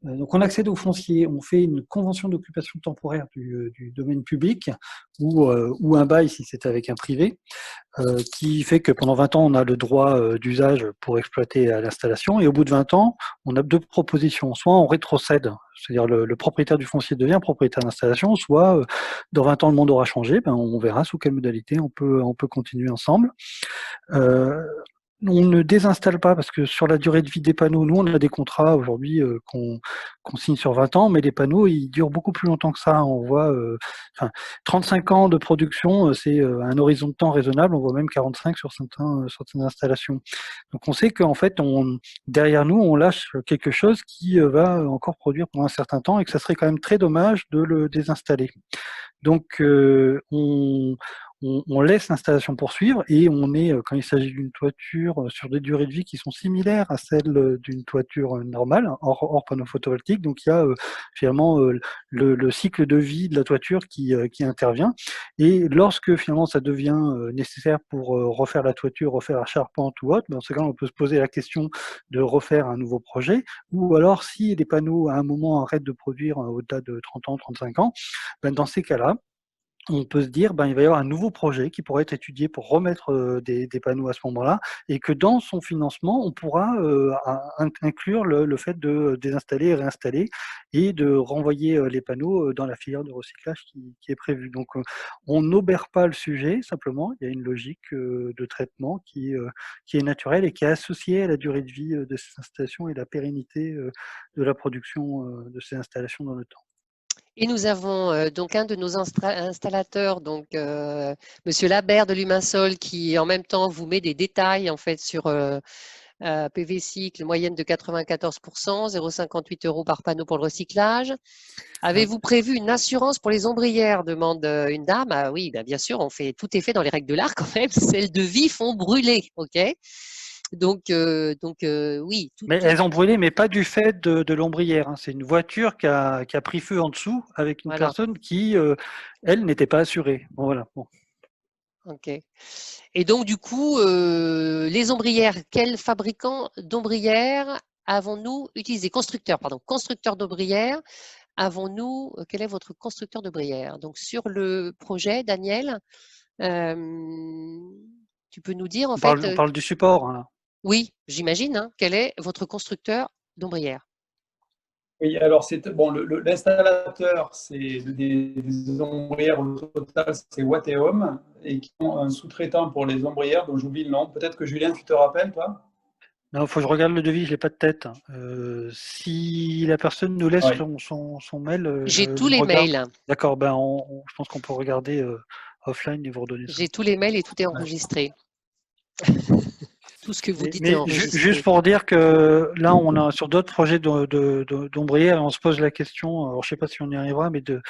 donc on accède au foncier, on fait une convention d'occupation temporaire du domaine public ou un bail si c'est avec un privé, qui fait que pendant 20 ans, on a le droit d'usage pour exploiter l'installation. Et au bout de 20 ans, on a deux propositions. Soit on rétrocède, c'est-à-dire le propriétaire du foncier devient propriétaire d'installation, soit dans 20 ans, le monde aura changé, on verra sous quelle modalité on peut continuer ensemble. On ne désinstalle pas parce que sur la durée de vie des panneaux, nous on a des contrats aujourd'hui qu'on signe sur 20 ans, mais les panneaux ils durent beaucoup plus longtemps que ça. On voit 35 ans de production, c'est un horizon de temps raisonnable, on voit même 45 sur certaines installations. Donc on sait qu'en fait derrière nous on lâche quelque chose qui va encore produire pendant un certain temps et que ça serait quand même très dommage de le désinstaller. Donc on laisse l'installation poursuivre et on est, quand il s'agit d'une toiture, sur des durées de vie qui sont similaires à celles d'une toiture normale, hors panneau photovoltaïque. Donc il y a finalement le cycle de vie de la toiture qui intervient. Et lorsque finalement ça devient nécessaire pour refaire la toiture, refaire la charpente ou autre, dans ce cas on peut se poser la question de refaire un nouveau projet. Ou alors si les panneaux à un moment arrêtent de produire au-delà de 30 ans, 35 ans, dans ces cas-là, on peut se dire, il va y avoir un nouveau projet qui pourrait être étudié pour remettre des panneaux à ce moment-là, et que dans son financement, on pourra inclure le fait de désinstaller et réinstaller et de renvoyer les panneaux dans la filière de recyclage qui est prévue. Donc, on n'obère pas le sujet, simplement, il y a une logique de traitement qui est naturelle et qui est associée à la durée de vie de ces installations et la pérennité de la production de ces installations dans le temps. Et nous avons donc un de nos installateurs, donc Monsieur Labert de Luminsol, qui en même temps vous met des détails en fait sur PV cycle, moyenne de 94%, 0,58 € par panneau pour le recyclage. Avez-vous prévu une assurance pour les ombrières, demande une dame. Ah oui, bien sûr, tout est fait dans les règles de l'art quand même. Celles de vie font brûler, ok. Donc oui. Mais elles ont brûlé, mais pas du fait de l'ombrière. Hein. C'est une voiture qui a pris feu en dessous avec une personne qui, elle, n'était pas assurée. Bon, voilà. Bon. Ok. Et donc, du coup, les ombrières, quel fabricant d'ombrières avons-nous utilisé? Constructeur d'ombrières. Quel est votre constructeur d'ombrières? Donc, sur le projet, Daniel, tu peux nous dire en fait. On parle du support. Hein. Oui, j'imagine. Hein, quel est votre constructeur d'ombrières? Oui, alors l'installateur, c'est des ombrières au total, c'est Watt et Home, et qui ont un sous-traitant pour les ombrières dont j'oublie le nom. Peut-être que Julien, tu te rappelles, toi? Non, il faut que je regarde le devis, je ne l'ai pas de tête. Si la personne nous laisse son mail, j'ai tous les mails. D'accord, je pense qu'on peut regarder offline et vous redonner ça. J'ai tous les mails et tout est enregistré. Tout ce que vous dites est Mais enregistré. juste pour dire que là, on a sur d'autres projets d'ombrières, et on se pose la question, alors je ne sais pas si on y arrivera, mais de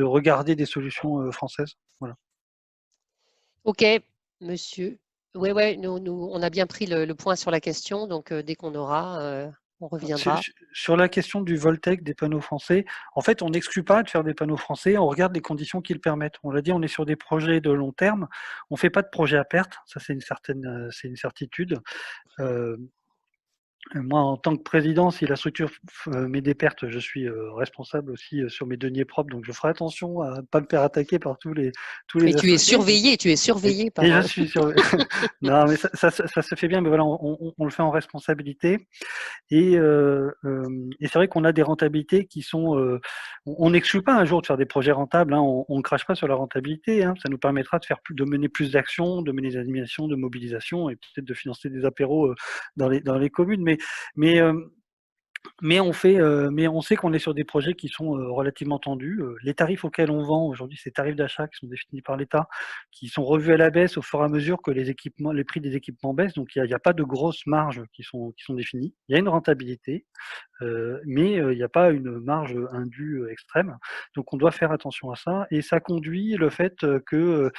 regarder des solutions françaises. Voilà. Ok, monsieur. Oui, nous, on a bien pris le point sur la question, donc dès qu'on aura, on reviendra. Sur la question du Voltec des panneaux français, en fait, on n'exclut pas de faire des panneaux français, on regarde les conditions qui le permettent. On l'a dit, on est sur des projets de long terme, on ne fait pas de projet à perte, ça c'est une certitude. Moi, en tant que président, si la structure met des pertes, je suis responsable aussi sur mes deniers propres, donc je ferai attention à ne pas me faire attaquer par tous les Mais tu es associés. surveillé par. Et je suis surveillé. Non, mais ça se fait bien, mais voilà, on le fait en responsabilité. Et c'est vrai qu'on a des rentabilités qui sont. On n'exclut pas un jour de faire des projets rentables. Hein, on ne crache pas sur la rentabilité. Hein, ça nous permettra de mener plus d'actions, de mener des animations, de mobilisation et peut-être de financer des apéros dans les communes. Mais on sait qu'on est sur des projets qui sont relativement tendus. Les tarifs auxquels on vend aujourd'hui, ces tarifs d'achat qui sont définis par l'État, qui sont revus à la baisse au fur et à mesure que les prix des équipements baissent. Donc il n'y a pas de grosses marges qui sont définies. Il y a une rentabilité, mais il n'y a pas une marge indue extrême. Donc on doit faire attention à ça. Et ça conduit le fait que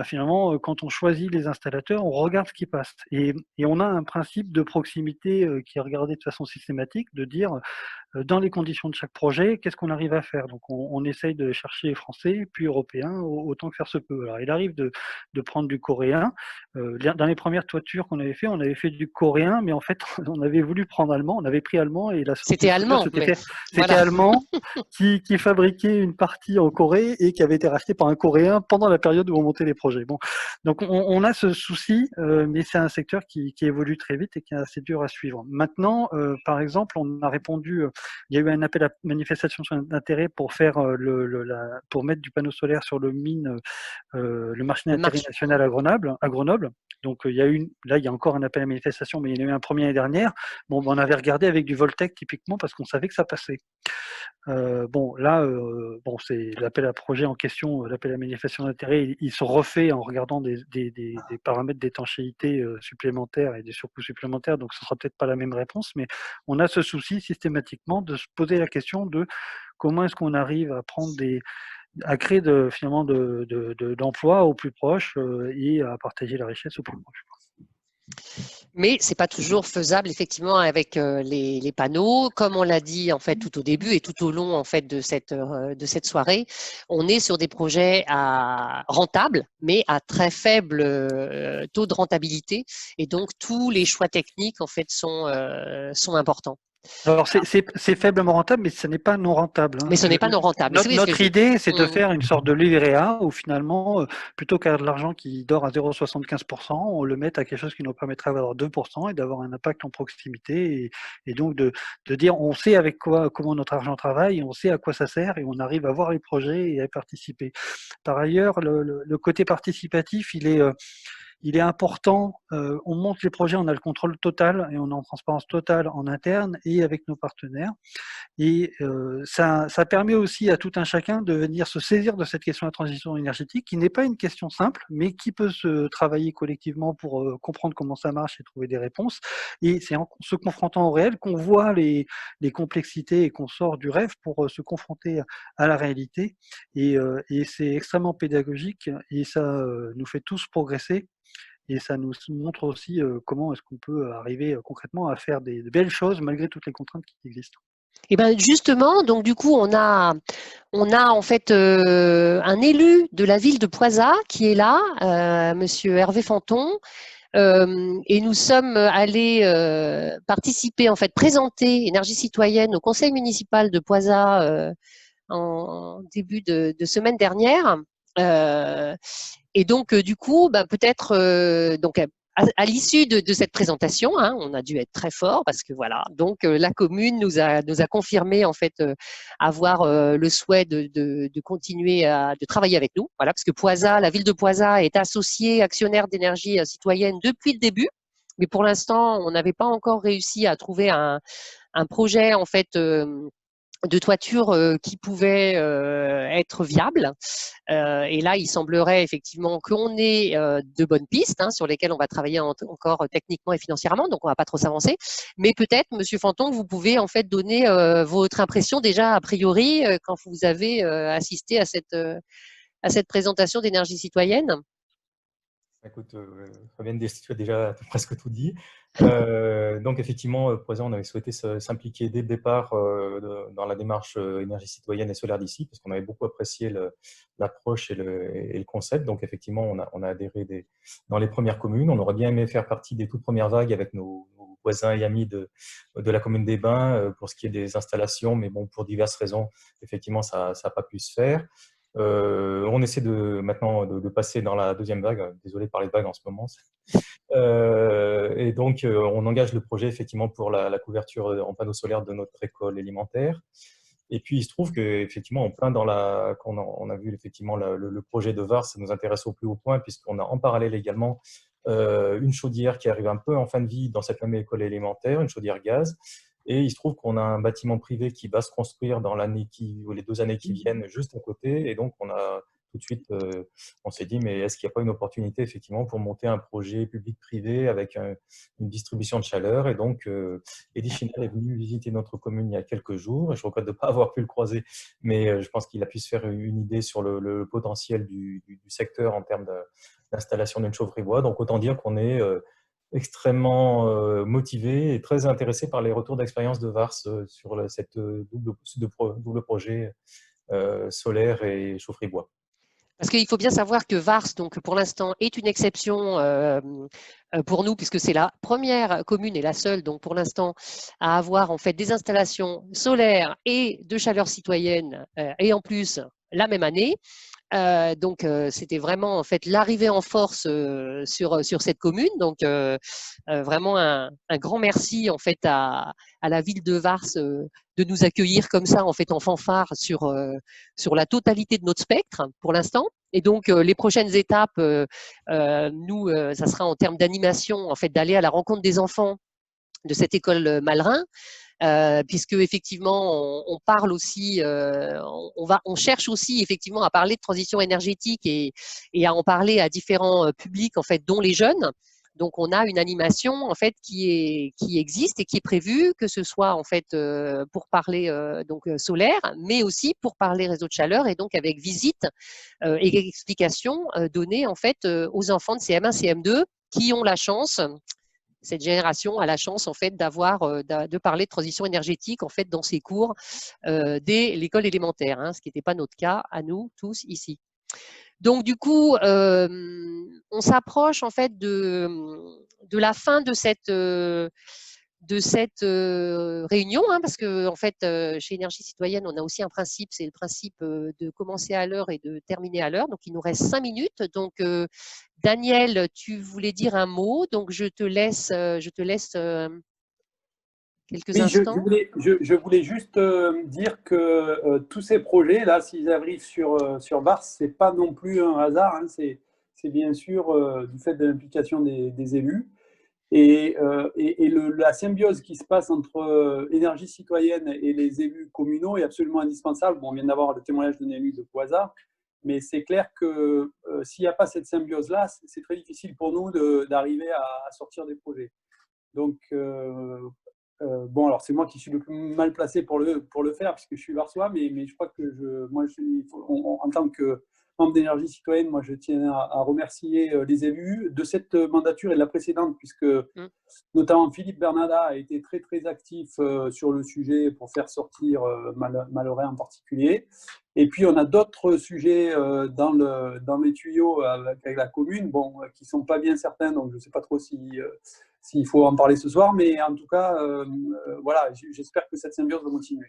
finalement, quand on choisit les installateurs, on regarde ce qui passe. Et on a un principe de proximité qui est regardé de façon systématique, de dire dans les conditions de chaque projet, qu'est-ce qu'on arrive à faire. Donc on essaye de chercher français, puis européen, autant que faire se peut. Alors il arrive de prendre du coréen. Dans les premières toitures qu'on avait fait, on avait fait du coréen, mais en fait on avait voulu prendre allemand, on avait pris allemand et c'était allemand. C'était allemand qui fabriquait une partie en Corée et qui avait été racheté par un coréen pendant la période où on montait les projets. Bon, donc on a ce souci, mais c'est un secteur qui évolue très vite et qui est assez dur à suivre. Maintenant, par exemple, on a répondu, il y a eu un appel à manifestation d'intérêt pour faire pour mettre du panneau solaire sur le marché d'intérêt national à Grenoble. Donc il y a encore un appel à manifestation, mais il y en a eu un premier l'année dernière. Bon, on avait regardé avec du Voltec typiquement parce qu'on savait que ça passait. C'est l'appel à projet en question, l'appel à manifestation d'intérêt, il se refait en regardant des paramètres d'étanchéité supplémentaires et des surcoûts supplémentaires, donc ce sera peut-être pas la même réponse, mais on a ce souci systématiquement de se poser la question de comment est-ce qu'on arrive à créer finalement d'emplois au plus proche et à partager la richesse au plus proche. Mais c'est pas toujours faisable effectivement avec les panneaux, comme on l'a dit en fait tout au début et tout au long en fait de cette soirée. On est sur des projets rentables, mais à très faible taux de rentabilité, et donc tous les choix techniques en fait sont importants. Alors, c'est faiblement rentable, mais ce n'est pas non rentable. Mais ce n'est pas non rentable. Notre idée, c'est de faire une sorte de livret A où finalement, plutôt qu'à de l'argent qui dort à 0,75%, on le met à quelque chose qui nous permettrait d'avoir 2% et d'avoir un impact en proximité. Et donc, de dire, on sait avec quoi, comment notre argent travaille, on sait à quoi ça sert et on arrive à voir les projets et à y participer. Par ailleurs, le côté participatif, il est important, on monte les projets, on a le contrôle total et on est en transparence totale en interne et avec nos partenaires. Et ça permet aussi à tout un chacun de venir se saisir de cette question de la transition énergétique, qui n'est pas une question simple, mais qui peut se travailler collectivement pour comprendre comment ça marche et trouver des réponses. Et c'est en se confrontant au réel qu'on voit les complexités et qu'on sort du rêve pour se confronter à la réalité. Et c'est extrêmement pédagogique et ça nous fait tous progresser. Et ça nous montre aussi comment est-ce qu'on peut arriver concrètement à faire de belles choses malgré toutes les contraintes qui existent. Et ben justement, donc du coup, on a en fait un élu de la ville de Poisat qui est là, Monsieur Hervé Fanton, et nous sommes allés participer, en fait, présenter Énergie citoyenne au conseil municipal de Poisat en début de semaine dernière. Et donc, du coup, bah, peut-être donc à l'issue de cette présentation, hein, on a dû être très fort parce que voilà. Donc, la commune nous a confirmé en fait avoir le souhait de continuer de travailler avec nous. Voilà, parce que Poisat, la ville de Poisat est associée actionnaire d'énergie citoyenne depuis le début, mais pour l'instant, on n'avait pas encore réussi à trouver un projet en fait. De toiture qui pouvait être viable. Et là, il semblerait effectivement qu'on ait de bonnes pistes sur lesquelles on va travailler encore techniquement et financièrement, donc on ne va pas trop s'avancer. Mais peut-être, Monsieur Fanton, vous pouvez en fait donner votre impression déjà a priori quand vous avez assisté à cette présentation d'énergie citoyenne. Écoute, Fabienne, tu as déjà presque tout dit. Donc effectivement, Poisat, on avait souhaité s'impliquer dès le départ dans la démarche énergie citoyenne et solaire d'ici, parce qu'on avait beaucoup apprécié l'approche et le concept. Donc effectivement, on a adhéré dans les premières communes. On aurait bien aimé faire partie des toutes premières vagues avec nos voisins et amis de la commune des Bains pour ce qui est des installations, mais bon, pour diverses raisons, effectivement, ça n'a pas pu se faire. On essaie maintenant de passer dans la deuxième vague. Désolé de parler de vague en ce moment. Et donc, on engage le projet effectivement pour la couverture en panneaux solaires de notre école élémentaire. Et puis, il se trouve qu'effectivement, en plein on a vu effectivement le projet de VAR, ça nous intéresse au plus haut point, puisqu'on a en parallèle également une chaudière qui arrive un peu en fin de vie dans cette même école élémentaire, une chaudière gaz. Et il se trouve qu'on a un bâtiment privé qui va se construire dans les 2 années qui viennent juste à côté. Et donc, on a tout de suite, on s'est dit, mais est-ce qu'il n'y a pas une opportunité effectivement pour monter un projet public-privé avec une distribution de chaleur? Et donc, Eddy Chinal est venu visiter notre commune il y a quelques jours. Et je regrette de ne pas avoir pu le croiser, mais je pense qu'il a pu se faire une idée sur le potentiel du secteur en termes d'installation d'une chaufferie bois. Donc, autant dire qu'on est extrêmement motivé et très intéressé par les retours d'expérience de VARS sur cette double projet solaire et chaufferie bois. Parce qu'il faut bien savoir que VARS, donc pour l'instant, est une exception pour nous, puisque c'est la première commune et la seule, donc pour l'instant, à avoir en fait des installations solaires et de chaleur citoyenne, et en plus la même année. Donc, c'était vraiment en fait l'arrivée en force sur cette commune. Donc, vraiment un grand merci en fait à la ville de Vars de nous accueillir comme ça en fait en fanfare sur la totalité de notre spectre pour l'instant. Et donc, les prochaines étapes, nous, ça sera en termes d'animation en fait d'aller à la rencontre des enfants de cette école Malraux. Puisque effectivement on parle aussi, on cherche aussi effectivement à parler de transition énergétique et à en parler à différents publics en fait, dont les jeunes. Donc on a une animation en fait qui existe et qui est prévue, que ce soit en fait pour parler donc solaire, mais aussi pour parler réseau de chaleur et donc avec visite et explications données en fait aux enfants de CM1, CM2 qui ont la chance. Cette génération a la chance en fait de parler de transition énergétique en fait dans ses cours dès l'école élémentaire, ce qui n'était pas notre cas à nous tous ici. Donc du coup, on s'approche en fait de la fin de cette réunion, hein, parce que en fait, chez Énergie Citoyenne, on a aussi un principe, c'est le principe de commencer à l'heure et de terminer à l'heure. Donc, il nous reste 5 minutes. Donc, Daniel, tu voulais dire un mot, donc je te laisse quelques Oui, instants. je voulais juste dire que tous ces projets, là, s'ils arrivent sur VARS, ce n'est pas non plus un hasard, hein, c'est bien sûr du fait de l'implication des élus. Et la symbiose qui se passe entre Énergie Citoyenne et les élus communaux est absolument indispensable. Bon, on vient d'avoir le témoignage d'un élu de Poisat, mais c'est clair que s'il n'y a pas cette symbiose-là, c'est très difficile pour nous d'arriver à sortir des projets. Donc, bon, alors c'est moi qui suis le plus mal placé pour le faire, puisque je suis varsois, mais je crois que en tant que membre d'Énergie Citoyenne, moi je tiens à remercier les élus de cette mandature et de la précédente, puisque notamment Philippe Bernada a été très très actif sur le sujet pour faire sortir Malherbe en particulier. Et puis on a d'autres sujets dans les tuyaux avec la commune, bon, qui ne sont pas bien certains, donc je ne sais pas trop s'il faut en parler ce soir, mais en tout cas, voilà, j'espère que cette symbiose va continuer.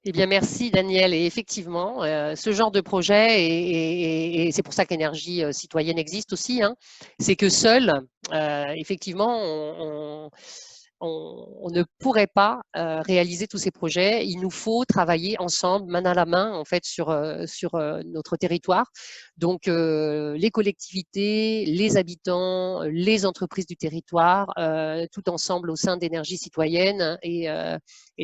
Eh bien, merci Daniel. Et effectivement, ce genre de projet, et c'est pour ça qu'Énergie Citoyenne existe aussi, hein, c'est que seul, effectivement, on ne pourrait pas réaliser tous ces projets. Il nous faut travailler ensemble, main à la main, en fait, sur notre territoire. Donc, les collectivités, les habitants, les entreprises du territoire, tout ensemble au sein d'Énergie Citoyenne et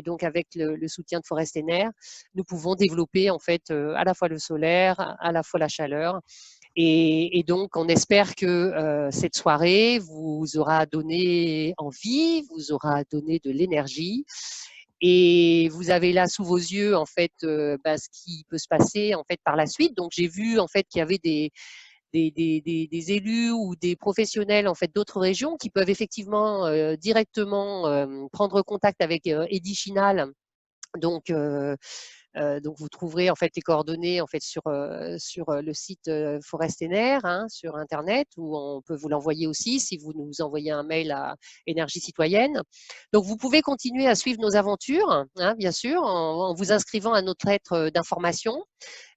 donc avec le soutien de Forestener, nous pouvons développer en fait à la fois le solaire, à la fois la chaleur. Et donc, on espère que cette soirée vous aura donné envie, vous aura donné de l'énergie. Et vous avez là sous vos yeux en fait ce qui peut se passer en fait par la suite. Donc, j'ai vu en fait qu'il y avait des élus ou des professionnels en fait d'autres régions qui peuvent effectivement directement prendre contact avec Eddy Chinal. Donc, vous trouverez en fait les coordonnées en fait sur le site Forestener, hein, sur internet, ou on peut vous l'envoyer aussi si vous nous envoyez un mail à Énergie Citoyenne. Donc vous pouvez continuer à suivre nos aventures, hein, bien sûr, en vous inscrivant à notre lettre d'information.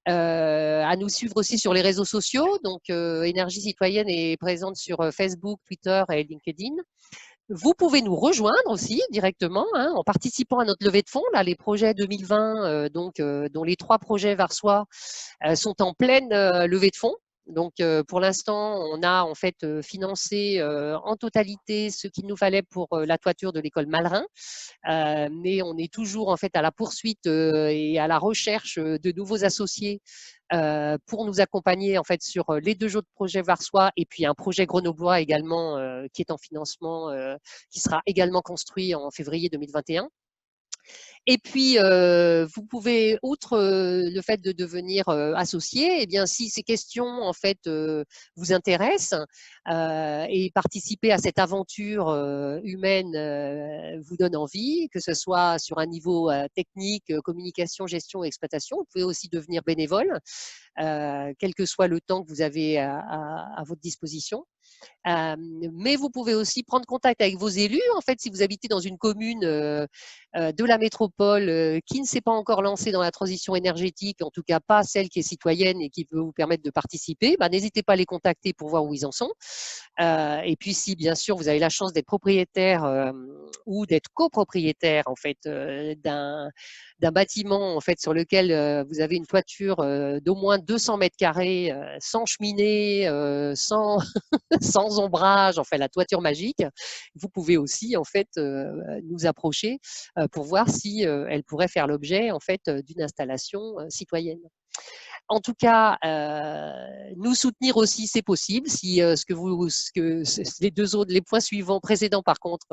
À nous suivre aussi sur les réseaux sociaux. Donc Énergie Citoyenne est présente sur Facebook, Twitter et LinkedIn. Vous pouvez nous rejoindre aussi directement, hein, en participant à notre levée de fonds. Là, les projets 2020, dont les 3 projets varsois sont en pleine levée de fonds. Donc, pour l'instant, on a en fait financé en totalité ce qu'il nous fallait pour la toiture de l'école Malherbe. Mais on est toujours en fait à la poursuite et à la recherche de nouveaux associés pour nous accompagner en fait sur les 2 autres projets varsois et puis un projet grenoblois également qui est en financement, qui sera également construit en février 2021. Et puis, vous pouvez, outre le fait de devenir associé, eh bien, si ces questions en fait vous intéressent et participer à cette aventure humaine vous donne envie, que ce soit sur un niveau technique, communication, gestion, exploitation, vous pouvez aussi devenir bénévole, quel que soit le temps que vous avez à votre disposition. Mais vous pouvez aussi prendre contact avec vos élus. En fait, si vous habitez dans une commune de la métropole qui ne s'est pas encore lancée dans la transition énergétique, en tout cas pas celle qui est citoyenne et qui peut vous permettre de participer, n'hésitez pas à les contacter pour voir où ils en sont. Et puis, si bien sûr vous avez la chance d'être propriétaire ou d'être copropriétaire en fait d'un bâtiment en fait sur lequel vous avez une toiture d'au moins 200 mètres carrés, sans cheminée, sans sans ombrage, en fait la toiture magique, vous pouvez aussi en fait nous approcher pour voir si elle pourrait faire l'objet en fait d'une installation citoyenne. En tout cas, nous soutenir aussi, c'est possible. Si les points suivants précédents, par contre,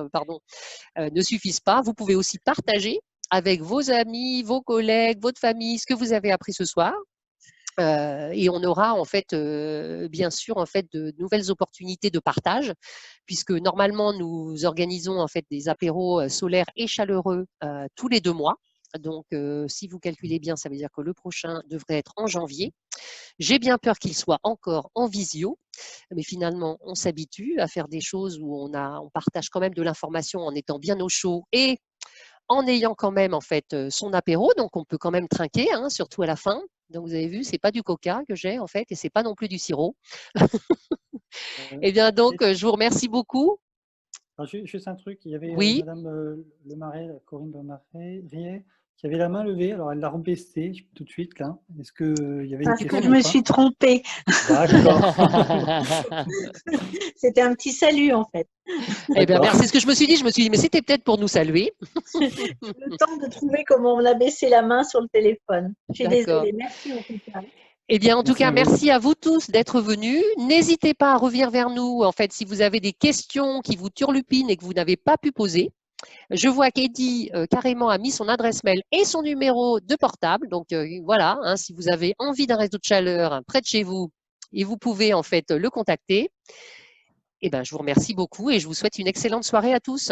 ne suffisent pas, vous pouvez aussi partager avec vos amis, vos collègues, votre famille, ce que vous avez appris ce soir. Et on aura en fait, bien sûr, en fait, de nouvelles opportunités de partage, puisque normalement nous organisons en fait des apéros solaires et chaleureux tous les 2 mois. Donc, si vous calculez bien, ça veut dire que le prochain devrait être en janvier. J'ai bien peur qu'il soit encore en visio, mais finalement, on s'habitue à faire des choses où on partage quand même de l'information en étant bien au chaud et en ayant quand même en fait son apéro, donc on peut quand même trinquer, hein, surtout à la fin. Donc vous avez vu, c'est pas du coca que j'ai en fait, et c'est pas non plus du sirop. Eh bien donc, je vous remercie beaucoup. Alors, juste un truc, il y avait Oui. Madame Corinne Lemarais, qui avait la main levée, alors elle l'a rebaissée tout de suite là. Est-ce qu'il y avait une Parce question que je me ou pas? suis trompée. D'accord. C'était un petit salut en fait. Eh bien, merci. C'est ce que je me suis dit. Je me suis dit, mais c'était peut-être pour nous saluer. Le temps de trouver comment on a baissé la main sur le téléphone. Je suis désolée. Merci en tout cas. Eh bien, en tout cas, merci à vous tous d'être venus. N'hésitez pas à revenir vers nous, en fait, si vous avez des questions qui vous turlupinent et que vous n'avez pas pu poser. Je vois qu'Eddie carrément a mis son adresse mail et son numéro de portable. Donc, voilà, hein, si vous avez envie d'un réseau de chaleur près de chez vous, et vous pouvez en fait le contacter. Eh bien, je vous remercie beaucoup et je vous souhaite une excellente soirée à tous.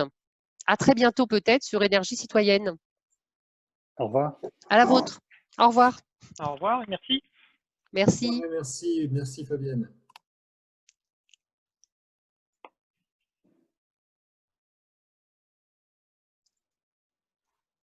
À très bientôt peut-être sur Énergie Citoyenne. Au revoir. À la vôtre. Au revoir. Au revoir, merci. Merci. Merci Fabienne.